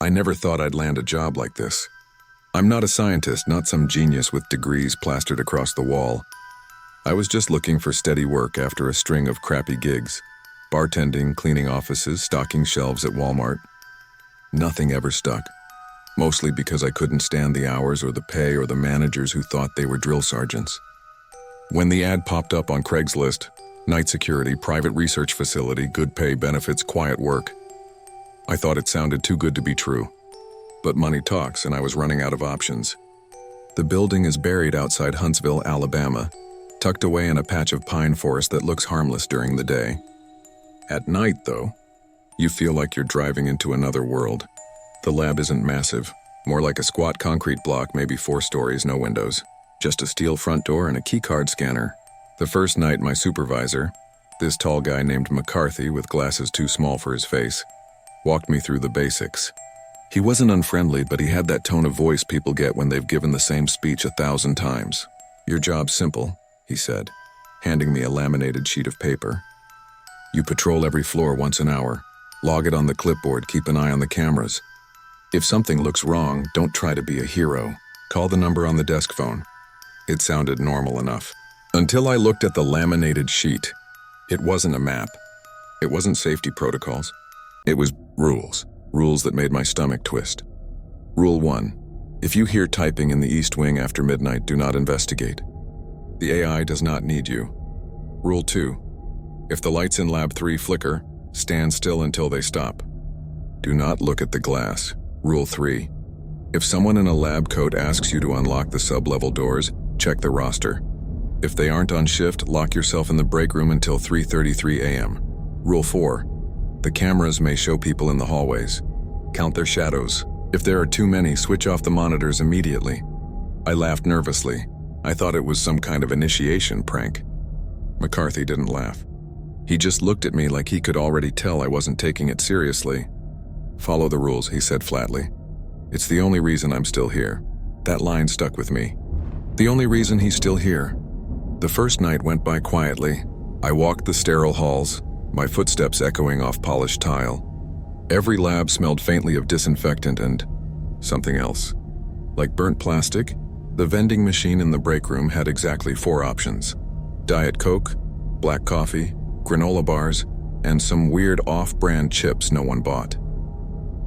I never thought I'd land a job like this. I'm not a scientist, not some genius with degrees plastered across the wall. I was just looking for steady work after a string of crappy gigs. Bartending, cleaning offices, stocking shelves at Walmart. Nothing ever stuck. Mostly because I couldn't stand the hours or the pay or the managers who thought they were drill sergeants. When the ad popped up on Craigslist, night security, private research facility, good pay, benefits, quiet work, I thought it sounded too good to be true. But money talks, and I was running out of options. The building is buried outside Huntsville, Alabama, tucked away in a patch of pine forest that looks harmless during the day. At night, though, you feel like you're driving into another world. The lab isn't massive, more like a squat concrete block, maybe 4 stories, no windows. Just a steel front door and a keycard scanner. The first night, my supervisor, this tall guy named McCarthy with glasses too small for his face, walked me through the basics. He wasn't unfriendly, but he had that tone of voice people get when they've given the same speech 1,000 times. "Your job's simple," he said, handing me a laminated sheet of paper. "You patrol every floor once an hour. Log it on the clipboard, keep an eye on the cameras. If something looks wrong, don't try to be a hero. Call the number on the desk phone." It sounded normal enough. Until I looked at the laminated sheet. It wasn't a map. It wasn't safety protocols. It was rules. Rules that made my stomach twist. Rule 1. If you hear typing in the East Wing after midnight, do not investigate. The AI does not need you. Rule 2. If the lights in Lab 3 flicker, stand still until they stop. Do not look at the glass. Rule 3. If someone in a lab coat asks you to unlock the sub-level doors, check the roster. If they aren't on shift, lock yourself in the break room until 3:33 a.m. Rule 4. The cameras may show people in the hallways. Count their shadows. If there are too many, switch off the monitors immediately. I laughed nervously. I thought it was some kind of initiation prank. McCarthy didn't laugh. He just looked at me like he could already tell I wasn't taking it seriously. "Follow the rules," he said flatly. "It's the only reason I'm still here." That line stuck with me. The only reason he's still here. The first night went by quietly. I walked the sterile halls, my footsteps echoing off polished tile. Every lab smelled faintly of disinfectant and something else. Like burnt plastic, the vending machine in the break room had exactly 4 options. Diet Coke, black coffee, granola bars, and some weird off-brand chips no one bought.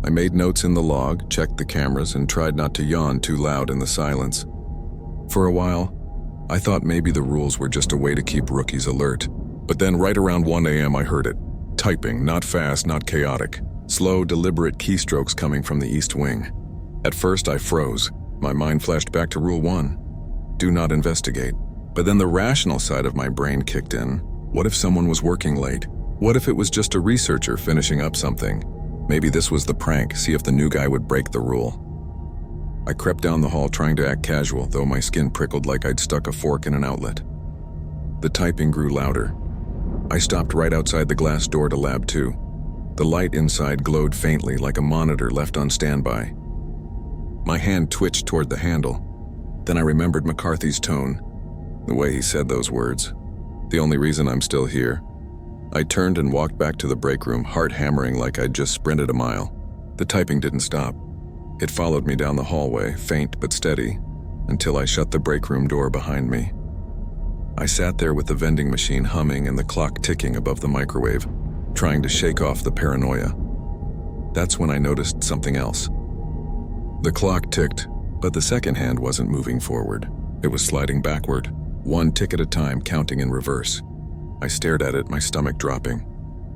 I made notes in the log, checked the cameras, and tried not to yawn too loud in the silence. For a while, I thought maybe the rules were just a way to keep rookies alert. But then right around 1 a.m. I heard it. Typing, not fast, not chaotic. Slow, deliberate keystrokes coming from the East Wing. At first I froze. My mind flashed back to Rule 1. Do not investigate. But then the rational side of my brain kicked in. What if someone was working late? What if it was just a researcher finishing up something? Maybe this was the prank, see if the new guy would break the rule. I crept down the hall trying to act casual, though my skin prickled like I'd stuck a fork in an outlet. The typing grew louder. I stopped right outside the glass door to Lab 2. The light inside glowed faintly like a monitor left on standby. My hand twitched toward the handle. Then I remembered McCarthy's tone, the way he said those words. The only reason I'm still here. I turned and walked back to the break room, heart hammering like I'd just sprinted a mile. The typing didn't stop. It followed me down the hallway, faint but steady, until I shut the break room door behind me. I sat there with the vending machine humming and the clock ticking above the microwave, trying to shake off the paranoia. That's when I noticed something else. The clock ticked, but the second hand wasn't moving forward. It was sliding backward, 1 tick at a time, counting in reverse. I stared at it, my stomach dropping.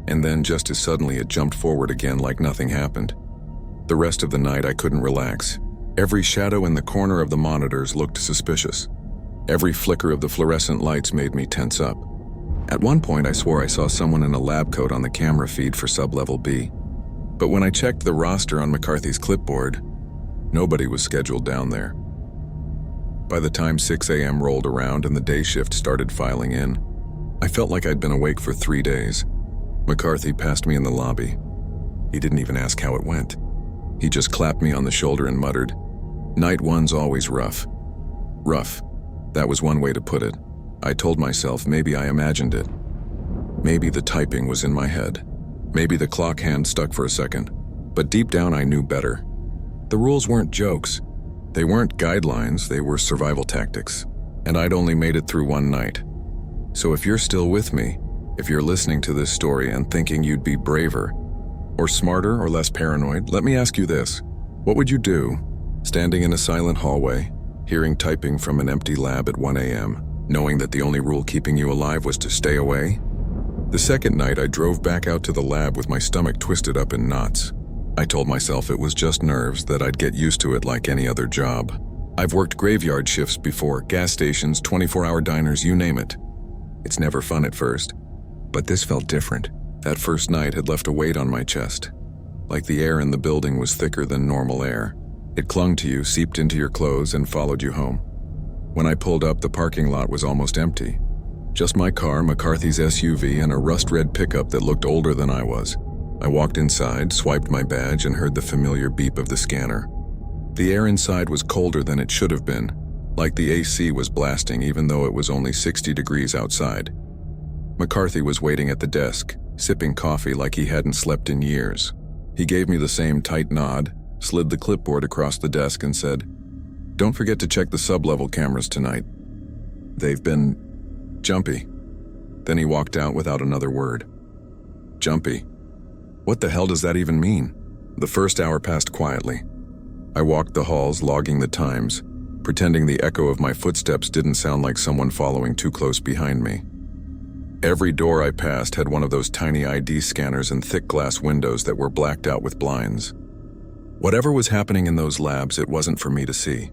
And then, just as suddenly, it jumped forward again like nothing happened. The rest of the night, I couldn't relax. Every shadow in the corner of the monitors looked suspicious. Every flicker of the fluorescent lights made me tense up. At one point, I swore I saw someone in a lab coat on the camera feed for sub-level B. But when I checked the roster on McCarthy's clipboard, nobody was scheduled down there. By the time 6 a.m. rolled around and the day shift started filing in, I felt like I'd been awake for 3 days. McCarthy passed me in the lobby. He didn't even ask how it went. He just clapped me on the shoulder and muttered, "Night 1's always rough." Rough. That was one way to put it. I told myself maybe I imagined it. Maybe the typing was in my head. Maybe the clock hand stuck for a second. But deep down I knew better. The rules weren't jokes. They weren't guidelines, they were survival tactics. And I'd only made it through one night. So if you're still with me, if you're listening to this story and thinking you'd be braver, or smarter or less paranoid, let me ask you this. What would you do, standing in a silent hallway, hearing typing from an empty lab at 1 a.m., knowing that the only rule keeping you alive was to stay away? The second night, I drove back out to the lab with my stomach twisted up in knots. I told myself it was just nerves, that I'd get used to it like any other job. I've worked graveyard shifts before, gas stations, 24-hour diners, you name it. It's never fun at first, but this felt different. That first night had left a weight on my chest, like the air in the building was thicker than normal air. It clung to you, seeped into your clothes, and followed you home. When I pulled up, the parking lot was almost empty. Just my car, McCarthy's SUV, and a rust-red pickup that looked older than I was. I walked inside, swiped my badge, and heard the familiar beep of the scanner. The air inside was colder than it should have been, like the AC was blasting even though it was only 60 degrees outside. McCarthy was waiting at the desk, sipping coffee like he hadn't slept in years. He gave me the same tight nod, slid the clipboard across the desk and said, "Don't forget to check the sub-level cameras tonight. They've been jumpy." Then he walked out without another word. Jumpy. What the hell does that even mean? The first hour passed quietly. I walked the halls, logging the times, pretending the echo of my footsteps didn't sound like someone following too close behind me. Every door I passed had one of those tiny ID scanners and thick glass windows that were blacked out with blinds. Whatever was happening in those labs, it wasn't for me to see.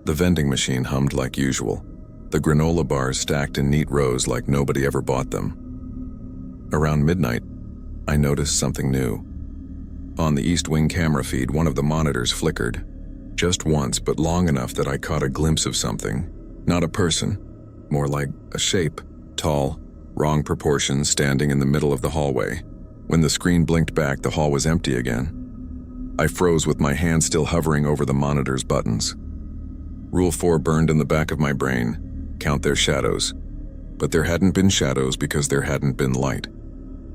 The vending machine hummed like usual. The granola bars stacked in neat rows like nobody ever bought them. Around midnight, I noticed something new. On the East Wing camera feed, one of the monitors flickered. Just once, but long enough that I caught a glimpse of something. Not a person, more like a shape, tall, wrong proportions, standing in the middle of the hallway. When the screen blinked back, the hall was empty again. I froze with my hand still hovering over the monitor's buttons. Rule 4 burned in the back of my brain. Count their shadows. But there hadn't been shadows because there hadn't been light.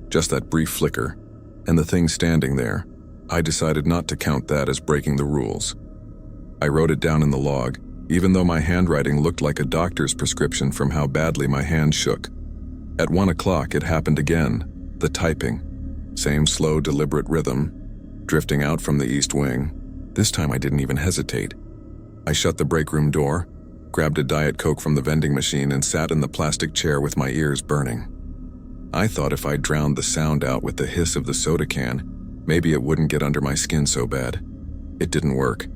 Just that brief flicker, and the thing standing there. I decided not to count that as breaking the rules. I wrote it down in the log, even though my handwriting looked like a doctor's prescription from how badly my hand shook. At 1 o'clock, it happened again, the typing. Same slow, deliberate rhythm, drifting out from the East Wing. This time I didn't even hesitate. I shut the break room door, grabbed a Diet Coke from the vending machine, and sat in the plastic chair with my ears burning. I thought if I drowned the sound out with the hiss of the soda can, maybe it wouldn't get under my skin so bad. It didn't work.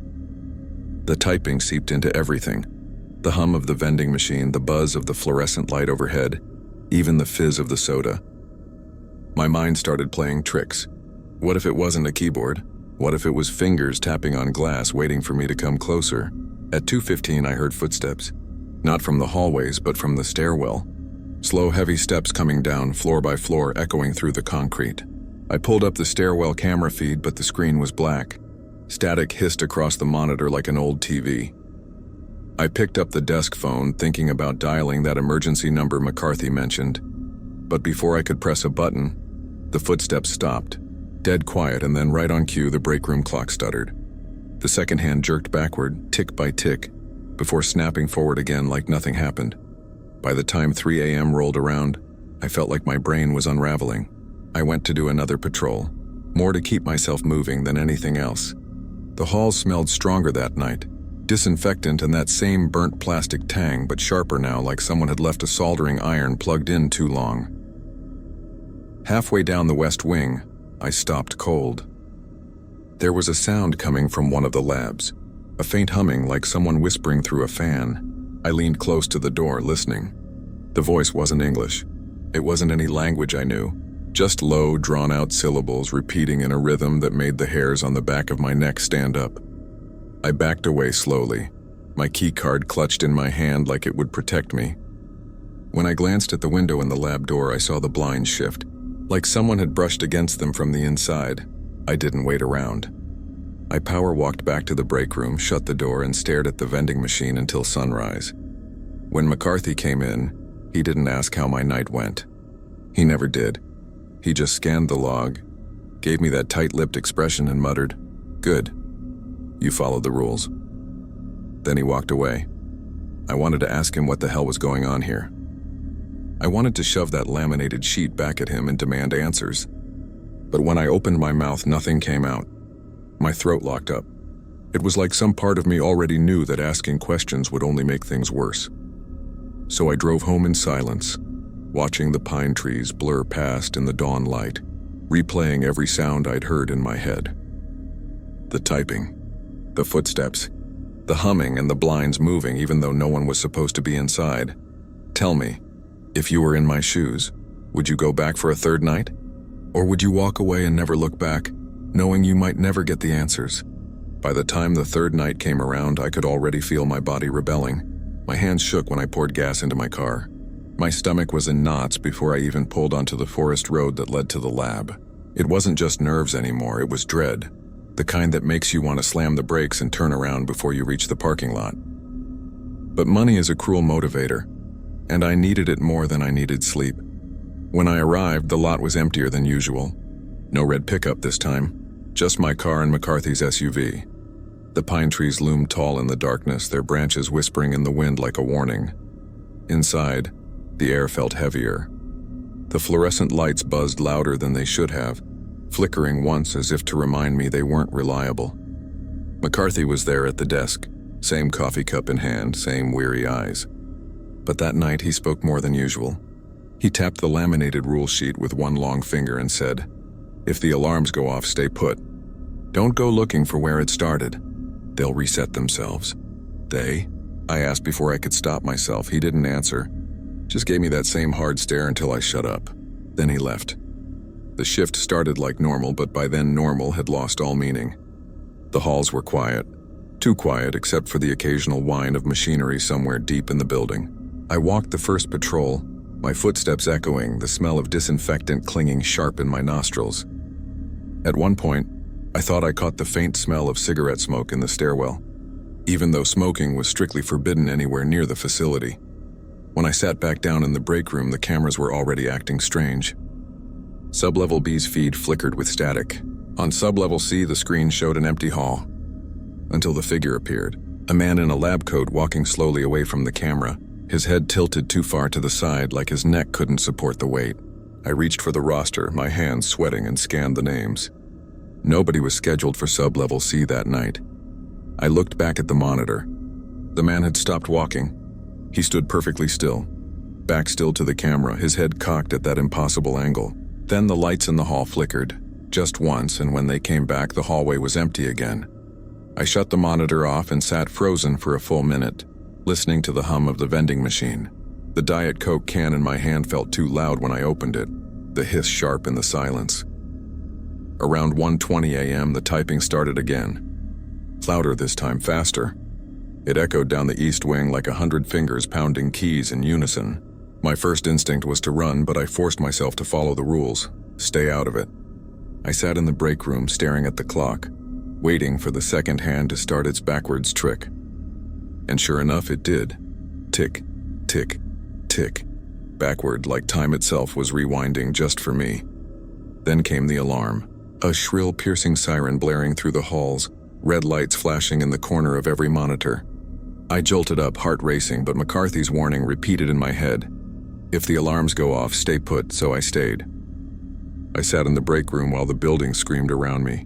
The typing seeped into everything. The hum of the vending machine, the buzz of the fluorescent light overhead, even the fizz of the soda. My mind started playing tricks. What if it wasn't a keyboard? What if it was fingers tapping on glass waiting for me to come closer? At 2:15, I heard footsteps. Not from the hallways, but from the stairwell. Slow, heavy steps coming down, floor by floor, echoing through the concrete. I pulled up the stairwell camera feed, but the screen was black. Static hissed across the monitor like an old TV. I picked up the desk phone, thinking about dialing that emergency number McCarthy mentioned. But before I could press a button, the footsteps stopped. Dead quiet, and then right on cue, the break room clock stuttered. The second hand jerked backward, tick by tick, before snapping forward again like nothing happened. By the time 3 a.m. rolled around, I felt like my brain was unraveling. I went to do another patrol, more to keep myself moving than anything else. The halls smelled stronger that night, disinfectant and that same burnt plastic tang, but sharper now, like someone had left a soldering iron plugged in too long. Halfway down the West Wing, I stopped cold. There was a sound coming from one of the labs, a faint humming like someone whispering through a fan. I leaned close to the door, listening. The voice wasn't English. It wasn't any language I knew, just low, drawn-out syllables repeating in a rhythm that made the hairs on the back of my neck stand up. I backed away slowly, my key card clutched in my hand like it would protect me. When I glanced at the window in the lab door, I saw the blinds shift, like someone had brushed against them from the inside. I didn't wait around. I power-walked back to the break room, shut the door, and stared at the vending machine until sunrise. When McCarthy came in, he didn't ask how my night went. He never did. He just scanned the log, gave me that tight-lipped expression, and muttered, "Good. You followed the rules." Then he walked away. I wanted to ask him what the hell was going on here. I wanted to shove that laminated sheet back at him and demand answers. But when I opened my mouth, nothing came out. My throat locked up. It was like some part of me already knew that asking questions would only make things worse. So I drove home in silence, watching the pine trees blur past in the dawn light, replaying every sound I'd heard in my head. The typing, the footsteps, the humming, and the blinds moving even though no one was supposed to be inside. Tell me, if you were in my shoes, would you go back for a third night? Or would you walk away and never look back, knowing you might never get the answers? By the time the third night came around, I could already feel my body rebelling. My hands shook when I poured gas into my car. My stomach was in knots before I even pulled onto the forest road that led to the lab. It wasn't just nerves anymore, it was dread. The kind that makes you want to slam the brakes and turn around before you reach the parking lot. But money is a cruel motivator, and I needed it more than I needed sleep. When I arrived, the lot was emptier than usual. No red pickup this time, just my car and McCarthy's SUV. The pine trees loomed tall in the darkness, their branches whispering in the wind like a warning. Inside, the air felt heavier. The fluorescent lights buzzed louder than they should have, flickering once as if to remind me they weren't reliable. McCarthy was there at the desk, same coffee cup in hand, same weary eyes. But that night he spoke more than usual. He tapped the laminated rule sheet with one long finger and said, "If the alarms go off, stay put. Don't go looking for where it started. They'll reset themselves." "They?" I asked before I could stop myself. He didn't answer, just gave me that same hard stare until I shut up. Then he left. The shift started like normal, but by then normal had lost all meaning. The halls were quiet. Too quiet except for the occasional whine of machinery somewhere deep in the building. I walked the first patrol, my footsteps echoing, the smell of disinfectant clinging sharp in my nostrils. At one point, I thought I caught the faint smell of cigarette smoke in the stairwell, even though smoking was strictly forbidden anywhere near the facility. When I sat back down in the break room, the cameras were already acting strange. Sublevel B's feed flickered with static. On Sublevel C, the screen showed an empty hall. Until the figure appeared. A man in a lab coat walking slowly away from the camera, his head tilted too far to the side like his neck couldn't support the weight. I reached for the roster, my hands sweating, and scanned the names. Nobody was scheduled for Sublevel C that night. I looked back at the monitor. The man had stopped walking. He stood perfectly still, back still to the camera, his head cocked at that impossible angle. Then the lights in the hall flickered, just once, and when they came back, the hallway was empty again. I shut the monitor off and sat frozen for a full minute, listening to the hum of the vending machine. The Diet Coke can in my hand felt too loud when I opened it, the hiss sharp in the silence. Around 1:20 a.m., the typing started again. Louder this time, faster. It echoed down the east wing like 100 fingers pounding keys in unison. My first instinct was to run, but I forced myself to follow the rules, stay out of it. I sat in the break room staring at the clock, waiting for the second hand to start its backwards trick. And sure enough, it did. Tick, tick, tick. Backward, like time itself was rewinding just for me. Then came the alarm. A shrill, piercing siren blaring through the halls, red lights flashing in the corner of every monitor. I jolted up, heart racing, but McCarthy's warning repeated in my head. If the alarms go off, stay put, so I stayed. I sat in the break room while the building screamed around me.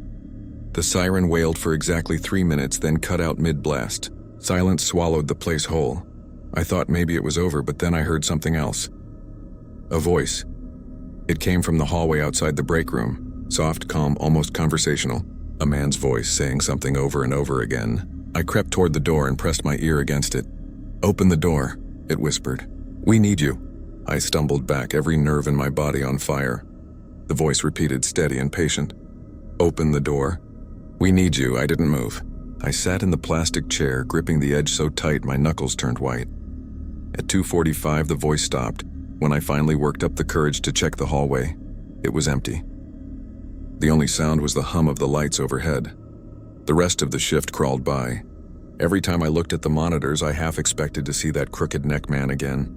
The siren wailed for exactly 3 minutes, then cut out mid-blast. Silence swallowed the place whole. I thought maybe it was over, but then I heard something else. A voice. It came from the hallway outside the break room, soft, calm, almost conversational. A man's voice saying something over and over again. I crept toward the door and pressed my ear against it. "Open the door," it whispered. "We need you." I stumbled back, every nerve in my body on fire. The voice repeated, steady and patient. "Open the door. We need you." I didn't move. I sat in the plastic chair, gripping the edge so tight my knuckles turned white. At 2:45, the voice stopped. When I finally worked up the courage to check the hallway, it was empty. The only sound was the hum of the lights overhead. The rest of the shift crawled by. Every time I looked at the monitors, I half expected to see that crooked neck man again.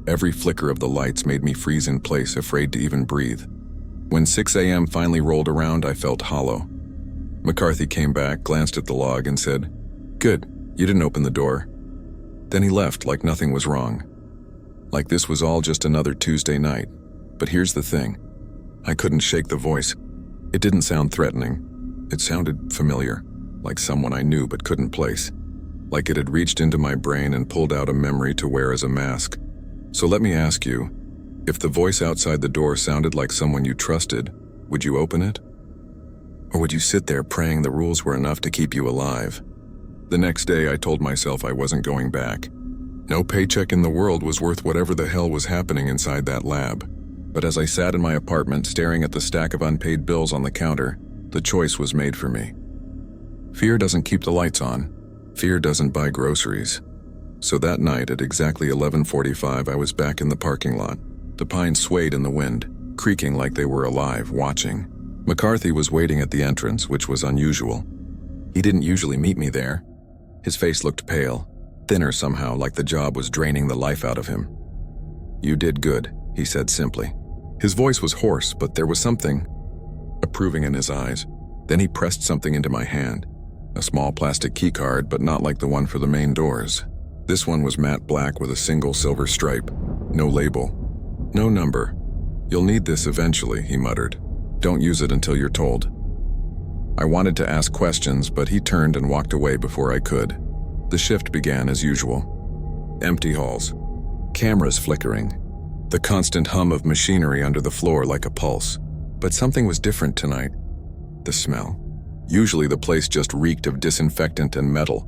Every flicker of the lights made me freeze in place, afraid to even breathe. When 6 a.m. finally rolled around, I felt hollow. McCarthy came back, glanced at the log, and said, "Good, you didn't open the door." Then he left like nothing was wrong. Like this was all just another Tuesday night. But here's the thing. I couldn't shake the voice. It didn't sound threatening. It sounded familiar, like someone I knew but couldn't place. Like it had reached into my brain and pulled out a memory to wear as a mask. So let me ask you, if the voice outside the door sounded like someone you trusted, would you open it? Or would you sit there praying the rules were enough to keep you alive? The next day I told myself I wasn't going back. No paycheck in the world was worth whatever the hell was happening inside that lab. But as I sat in my apartment staring at the stack of unpaid bills on the counter, the choice was made for me. Fear doesn't keep the lights on. Fear doesn't buy groceries. So that night at exactly 11:45 I was back in the parking lot. The pines swayed in the wind, creaking like they were alive, watching. McCarthy was waiting at the entrance, which was unusual. He didn't usually meet me there. His face looked pale, thinner somehow, like the job was draining the life out of him. "You did good," he said simply. His voice was hoarse, but there was something approving in his eyes. Then he pressed something into my hand. A small plastic key card, but not like the one for the main doors. This one was matte black with a single silver stripe. No label. No number. "You'll need this eventually," he muttered. "Don't use it until you're told." I wanted to ask questions, but he turned and walked away before I could. The shift began as usual. Empty halls. Cameras flickering. The constant hum of machinery under the floor like a pulse. But something was different tonight. The smell. Usually the place just reeked of disinfectant and metal.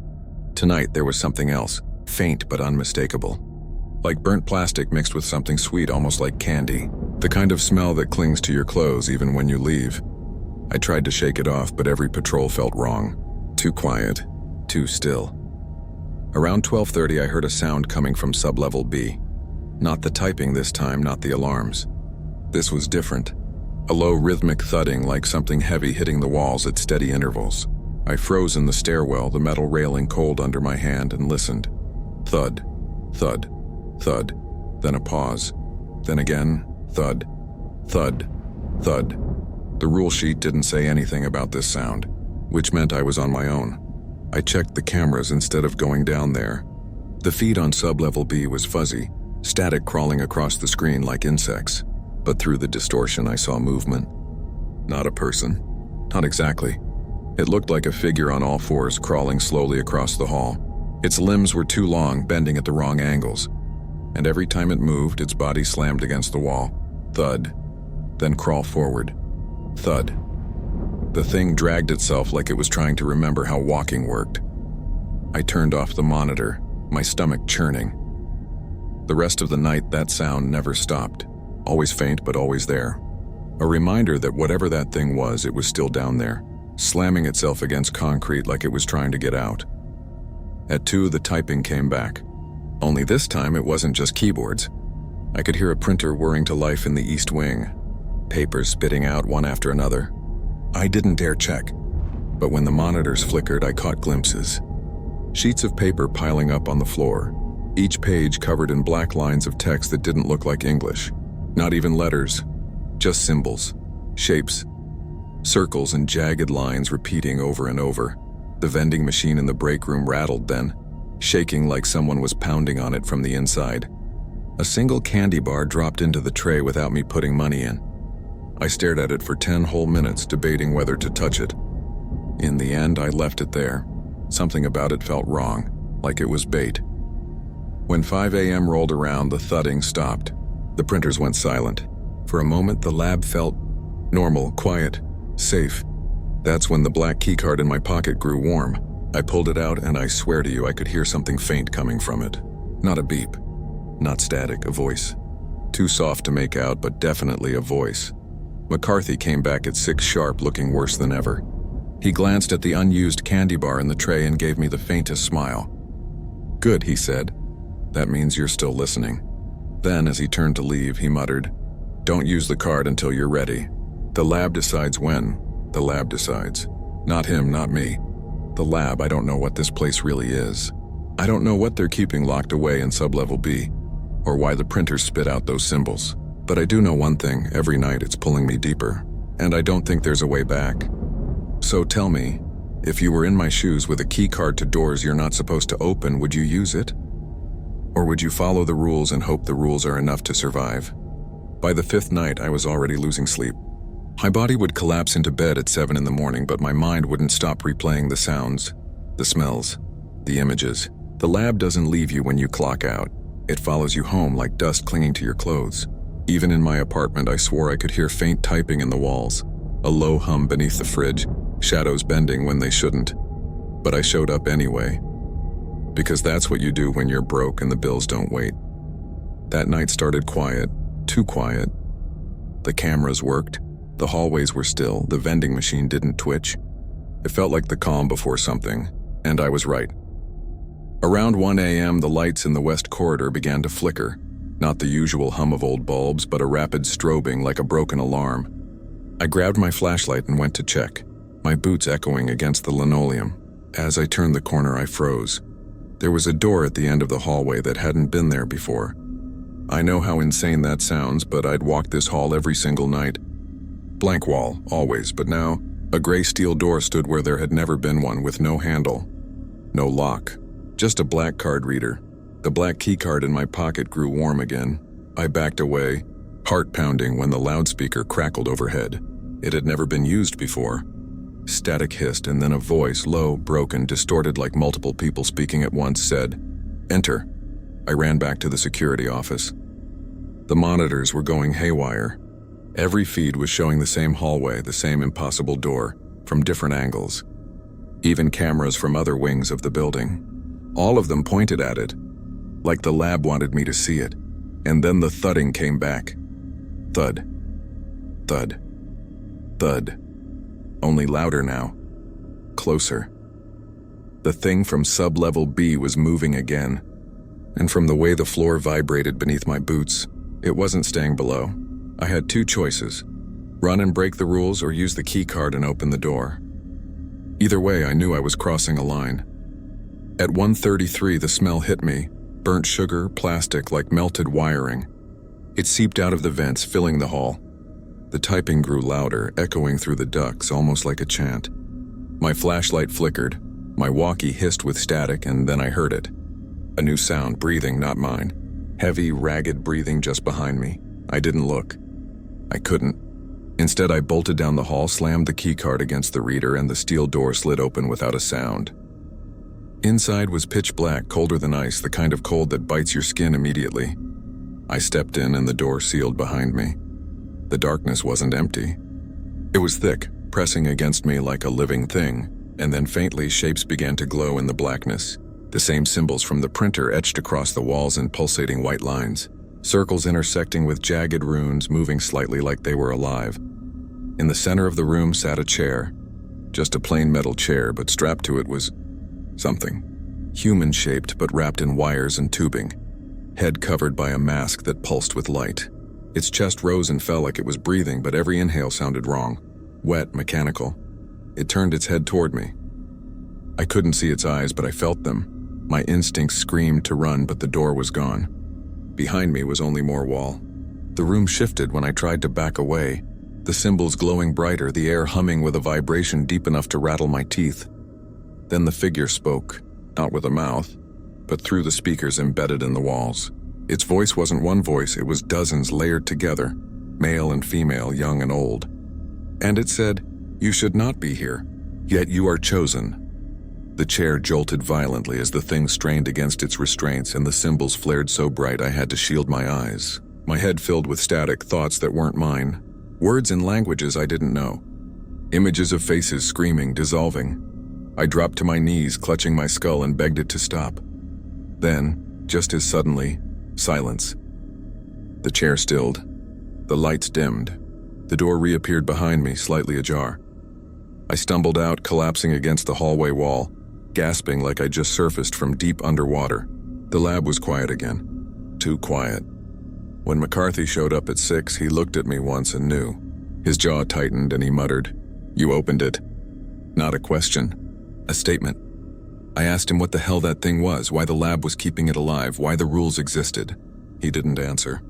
Tonight there was something else, faint but unmistakable. Like burnt plastic mixed with something sweet, almost like candy. The kind of smell that clings to your clothes even when you leave. I tried to shake it off, but every patrol felt wrong. Too quiet, too still. Around 12:30 I heard a sound coming from sub-level B. Not the typing this time, not the alarms. This was different. A low rhythmic thudding like something heavy hitting the walls at steady intervals. I froze in the stairwell, the metal railing cold under my hand, and listened. Thud, thud, thud, then a pause. Then again, thud, thud, thud. The rule sheet didn't say anything about this sound, which meant I was on my own. I checked the cameras instead of going down there. The feed on sub-level B was fuzzy, static crawling across the screen like insects. But through the distortion I saw movement. Not a person. Not exactly. It looked like a figure on all fours crawling slowly across the hall. Its limbs were too long, bending at the wrong angles. And every time it moved, its body slammed against the wall. Thud. Then crawl forward. Thud. The thing dragged itself like it was trying to remember how walking worked. I turned off the monitor, my stomach churning. The rest of the night, that sound never stopped. Always faint, but always there. A reminder that whatever that thing was, it was still down there, slamming itself against concrete like it was trying to get out. At 2, the typing came back. Only this time, it wasn't just keyboards. I could hear a printer whirring to life in the east wing, papers spitting out one after another. I didn't dare check, but when the monitors flickered, I caught glimpses. Sheets of paper piling up on the floor, each page covered in black lines of text that didn't look like English. Not even letters, just symbols, shapes, circles and jagged lines repeating over and over. The vending machine in the break room rattled then, shaking like someone was pounding on it from the inside. A single candy bar dropped into the tray without me putting money in. I stared at it for 10 whole minutes, debating whether to touch it. In the end, I left it there. Something about it felt wrong, like it was bait. When 5 a.m. rolled around, the thudding stopped. The printers went silent. For a moment, the lab felt normal, quiet, safe. That's when the black keycard in my pocket grew warm. I pulled it out, and I swear to you I could hear something faint coming from it. Not a beep. Not static, a voice. Too soft to make out, but definitely a voice. McCarthy came back at 6 sharp, looking worse than ever. He glanced at the unused candy bar in the tray and gave me the faintest smile. "Good," he said. "That means you're still listening." Then, as he turned to leave, he muttered, "Don't use the card until you're ready. The lab decides when. The lab decides. Not him, not me. The lab, I don't know what this place really is. I don't know what they're keeping locked away in sub-level B, or why the printers spit out those symbols. But I do know one thing, every night it's pulling me deeper, and I don't think there's a way back. So tell me, if you were in my shoes with a key card to doors you're not supposed to open, would you use it? Or would you follow the rules and hope the rules are enough to survive? By the 5th night, I was already losing sleep. My body would collapse into bed at 7 in the morning, but my mind wouldn't stop replaying the sounds, the smells, the images. The lab doesn't leave you when you clock out. It follows you home like dust clinging to your clothes. Even in my apartment, I swore I could hear faint typing in the walls, a low hum beneath the fridge, shadows bending when they shouldn't. But I showed up anyway. Because that's what you do when you're broke and the bills don't wait. That night started quiet, too quiet. The cameras worked, the hallways were still, the vending machine didn't twitch. It felt like the calm before something, and I was right. Around 1 a.m., the lights in the west corridor began to flicker, not the usual hum of old bulbs, but a rapid strobing like a broken alarm. I grabbed my flashlight and went to check, my boots echoing against the linoleum. As I turned the corner, I froze. There was a door at the end of the hallway that hadn't been there before. I know how insane that sounds, but I'd walked this hall every single night. Blank wall, always, but now, a gray steel door stood where there had never been one, with no handle, no lock, just a black card reader. The black key card in my pocket grew warm again. I backed away, heart pounding when the loudspeaker crackled overhead. It had never been used before. Static hissed, and then a voice, low, broken, distorted like multiple people speaking at once, said, "Enter." I ran back to the security office. The monitors were going haywire. Every feed was showing the same hallway, the same impossible door, from different angles. Even cameras from other wings of the building. All of them pointed at it, like the lab wanted me to see it. And then the thudding came back. Thud. Thud. Thud. Only louder now. Closer. The thing from sub-level B was moving again. And from the way the floor vibrated beneath my boots, it wasn't staying below. I had two choices: run and break the rules, or use the key card and open the door. Either way, I knew I was crossing a line. At 1:33, the smell hit me, burnt sugar, plastic, like melted wiring. It seeped out of the vents, filling the hall. The typing grew louder, echoing through the ducts, almost like a chant. My flashlight flickered, my walkie hissed with static, and then I heard it. A new sound, breathing, not mine. Heavy, ragged breathing just behind me. I didn't look. I couldn't. Instead, I bolted down the hall, slammed the keycard against the reader, and the steel door slid open without a sound. Inside was pitch black, colder than ice, the kind of cold that bites your skin immediately. I stepped in, and the door sealed behind me. The darkness wasn't empty. It was thick, pressing against me like a living thing, and then faintly shapes began to glow in the blackness. The same symbols from the printer etched across the walls in pulsating white lines. Circles intersecting with jagged runes, moving slightly like they were alive. In the center of the room sat a chair. Just a plain metal chair, but strapped to it was something. Human-shaped, but wrapped in wires and tubing. Head covered by a mask that pulsed with light. Its chest rose and fell like it was breathing, but every inhale sounded wrong. Wet, mechanical. It turned its head toward me. I couldn't see its eyes, but I felt them. My instincts screamed to run, but the door was gone. Behind me was only more wall. The room shifted when I tried to back away, the symbols glowing brighter, the air humming with a vibration deep enough to rattle my teeth. Then the figure spoke, not with a mouth, but through the speakers embedded in the walls. Its voice wasn't one voice, it was dozens layered together, male and female, young and old. And it said, "You should not be here, yet you are chosen." The chair jolted violently as the thing strained against its restraints, and the symbols flared so bright I had to shield my eyes. My head filled with static, thoughts that weren't mine. Words in languages I didn't know. Images of faces screaming, dissolving. I dropped to my knees, clutching my skull, and begged it to stop. Then, just as suddenly, silence. The chair stilled. The lights dimmed. The door reappeared behind me, slightly ajar. I stumbled out, collapsing against the hallway wall, gasping like I just surfaced from deep underwater. The lab was quiet again. Too quiet. When McCarthy showed up at 6, he looked at me once and knew. His jaw tightened and he muttered, "You opened it." Not a question. A statement. I asked him what the hell that thing was, why the lab was keeping it alive, why the rules existed. He didn't answer.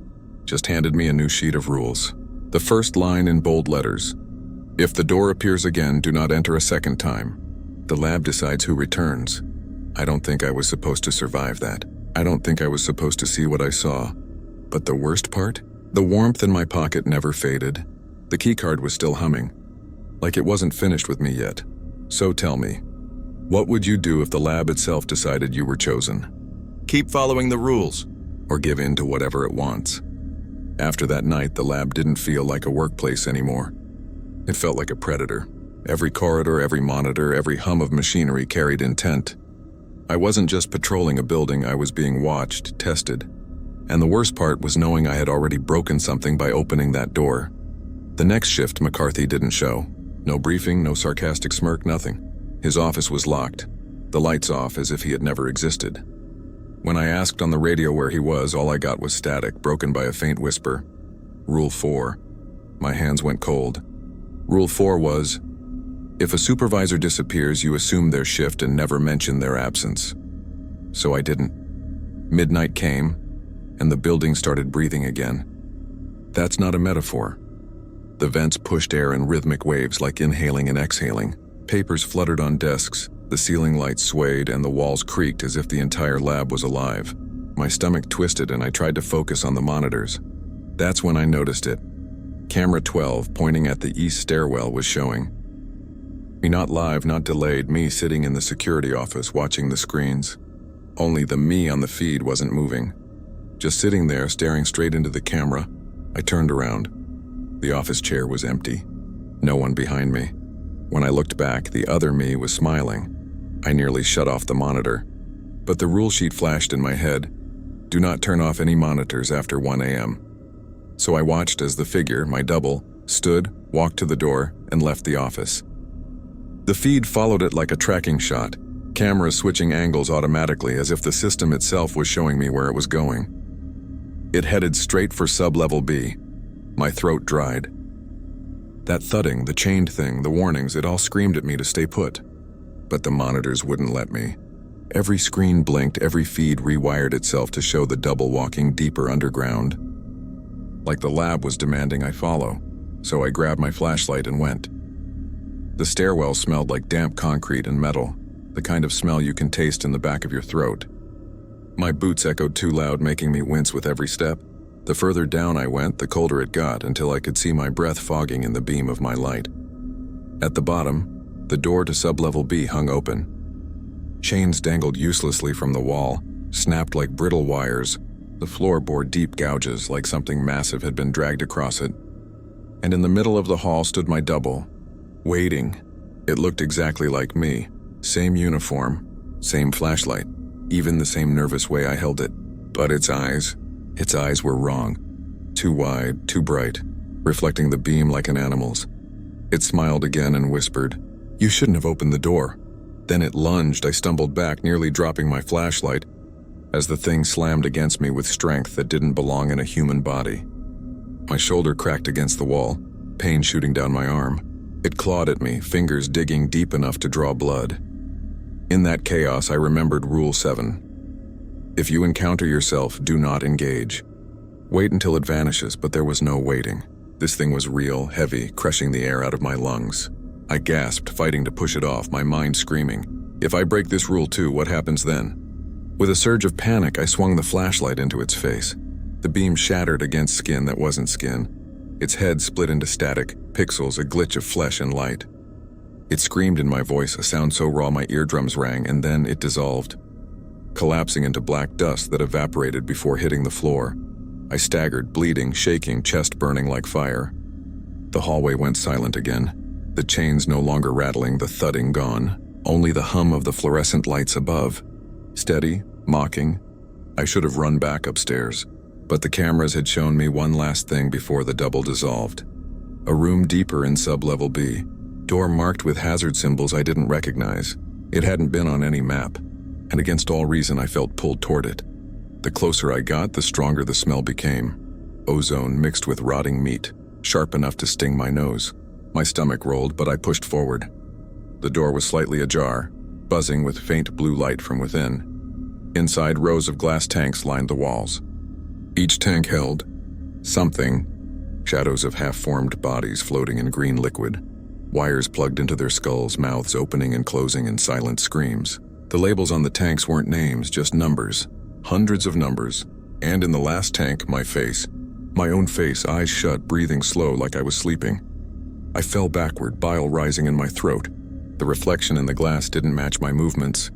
Just handed me a new sheet of rules. The first line in bold letters. If the door appears again, do not enter a second time. The lab decides who returns. I don't think I was supposed to survive that. I don't think I was supposed to see what I saw. But the worst part? The warmth in my pocket never faded. The keycard was still humming, like it wasn't finished with me yet. So tell me, what would you do if the lab itself decided you were chosen? Keep following the rules, or give in to whatever it wants. After that night, the lab didn't feel like a workplace anymore. It felt like a predator. Every corridor, every monitor, every hum of machinery carried intent. I wasn't just patrolling a building, I was being watched, tested. And the worst part was knowing I had already broken something by opening that door. The next shift, McCarthy didn't show. No briefing, no sarcastic smirk, nothing. His office was locked, the lights off as if he had never existed. When I asked on the radio where he was, all I got was static, broken by a faint whisper. Rule 4. My hands went cold. Rule 4 was, if a supervisor disappears, you assume their shift and never mention their absence. So I didn't. Midnight came, and the building started breathing again. That's not a metaphor. The vents pushed air in rhythmic waves like inhaling and exhaling. Papers fluttered on desks, the ceiling lights swayed, and the walls creaked as if the entire lab was alive. My stomach twisted and I tried to focus on the monitors. That's when I noticed it. Camera 12, pointing at the east stairwell, was showing. Me not live, not delayed, me sitting in the security office watching the screens. Only the me on the feed wasn't moving. Just sitting there, staring straight into the camera. I turned around. The office chair was empty. No one behind me. When I looked back, the other me was smiling. I nearly shut off the monitor. But the rule sheet flashed in my head. Do not turn off any monitors after 1 a.m. So I watched as the figure, my double, stood, walked to the door, and left the office. The feed followed it like a tracking shot, cameras switching angles automatically as if the system itself was showing me where it was going. It headed straight for sub-level B. My throat dried. That thudding, the chained thing, the warnings, it all screamed at me to stay put. But the monitors wouldn't let me. Every screen blinked, every feed rewired itself to show the double walking deeper underground. Like the lab was demanding I follow, so I grabbed my flashlight and went. The stairwell smelled like damp concrete and metal, the kind of smell you can taste in the back of your throat. My boots echoed too loud, making me wince with every step. The further down I went, the colder it got, until I could see my breath fogging in the beam of my light. At the bottom, the door to sub-level B hung open. Chains dangled uselessly from the wall, snapped like brittle wires. The floor bore deep gouges, like something massive had been dragged across it. And in the middle of the hall stood my double, waiting. It looked exactly like me. Same uniform, same flashlight, even the same nervous way I held it. But its eyes were wrong. Too wide, too bright, reflecting the beam like an animal's. It smiled again and whispered, "You shouldn't have opened the door." Then it lunged. I stumbled back, nearly dropping my flashlight, as the thing slammed against me with strength that didn't belong in a human body. My shoulder cracked against the wall, pain shooting down my arm. It clawed at me, fingers digging deep enough to draw blood. In that chaos, I remembered Rule 7. If you encounter yourself, do not engage. Wait until it vanishes, but there was no waiting. This thing was real, heavy, crushing the air out of my lungs. I gasped, fighting to push it off, my mind screaming. If I break this rule too, what happens then? With a surge of panic, I swung the flashlight into its face. The beam shattered against skin that wasn't skin. Its head split into static, pixels, a glitch of flesh and light. It screamed in my voice, a sound so raw my eardrums rang, and then it dissolved, collapsing into black dust that evaporated before hitting the floor. I staggered, bleeding, shaking, chest burning like fire. The hallway went silent again. The chains no longer rattling, the thudding gone. Only the hum of the fluorescent lights above. Steady, mocking. I should have run back upstairs. But the cameras had shown me one last thing before the double dissolved. A room deeper in sub-level B. Door marked with hazard symbols I didn't recognize. It hadn't been on any map. And against all reason, I felt pulled toward it. The closer I got, the stronger the smell became. Ozone mixed with rotting meat, sharp enough to sting my nose. My stomach rolled, but I pushed forward. The door was slightly ajar, buzzing with faint blue light from within. Inside, rows of glass tanks lined the walls. Each tank held something, shadows of half-formed bodies floating in green liquid. wires plugged into their skulls, mouths opening and closing in silent screams. The labels on the tanks weren't names, just numbers. Hundreds of numbers. And in the last tank, my face. My own face, eyes shut, breathing slow like I was sleeping. I fell backward, bile rising in my throat. The reflection in the glass didn't match my movements.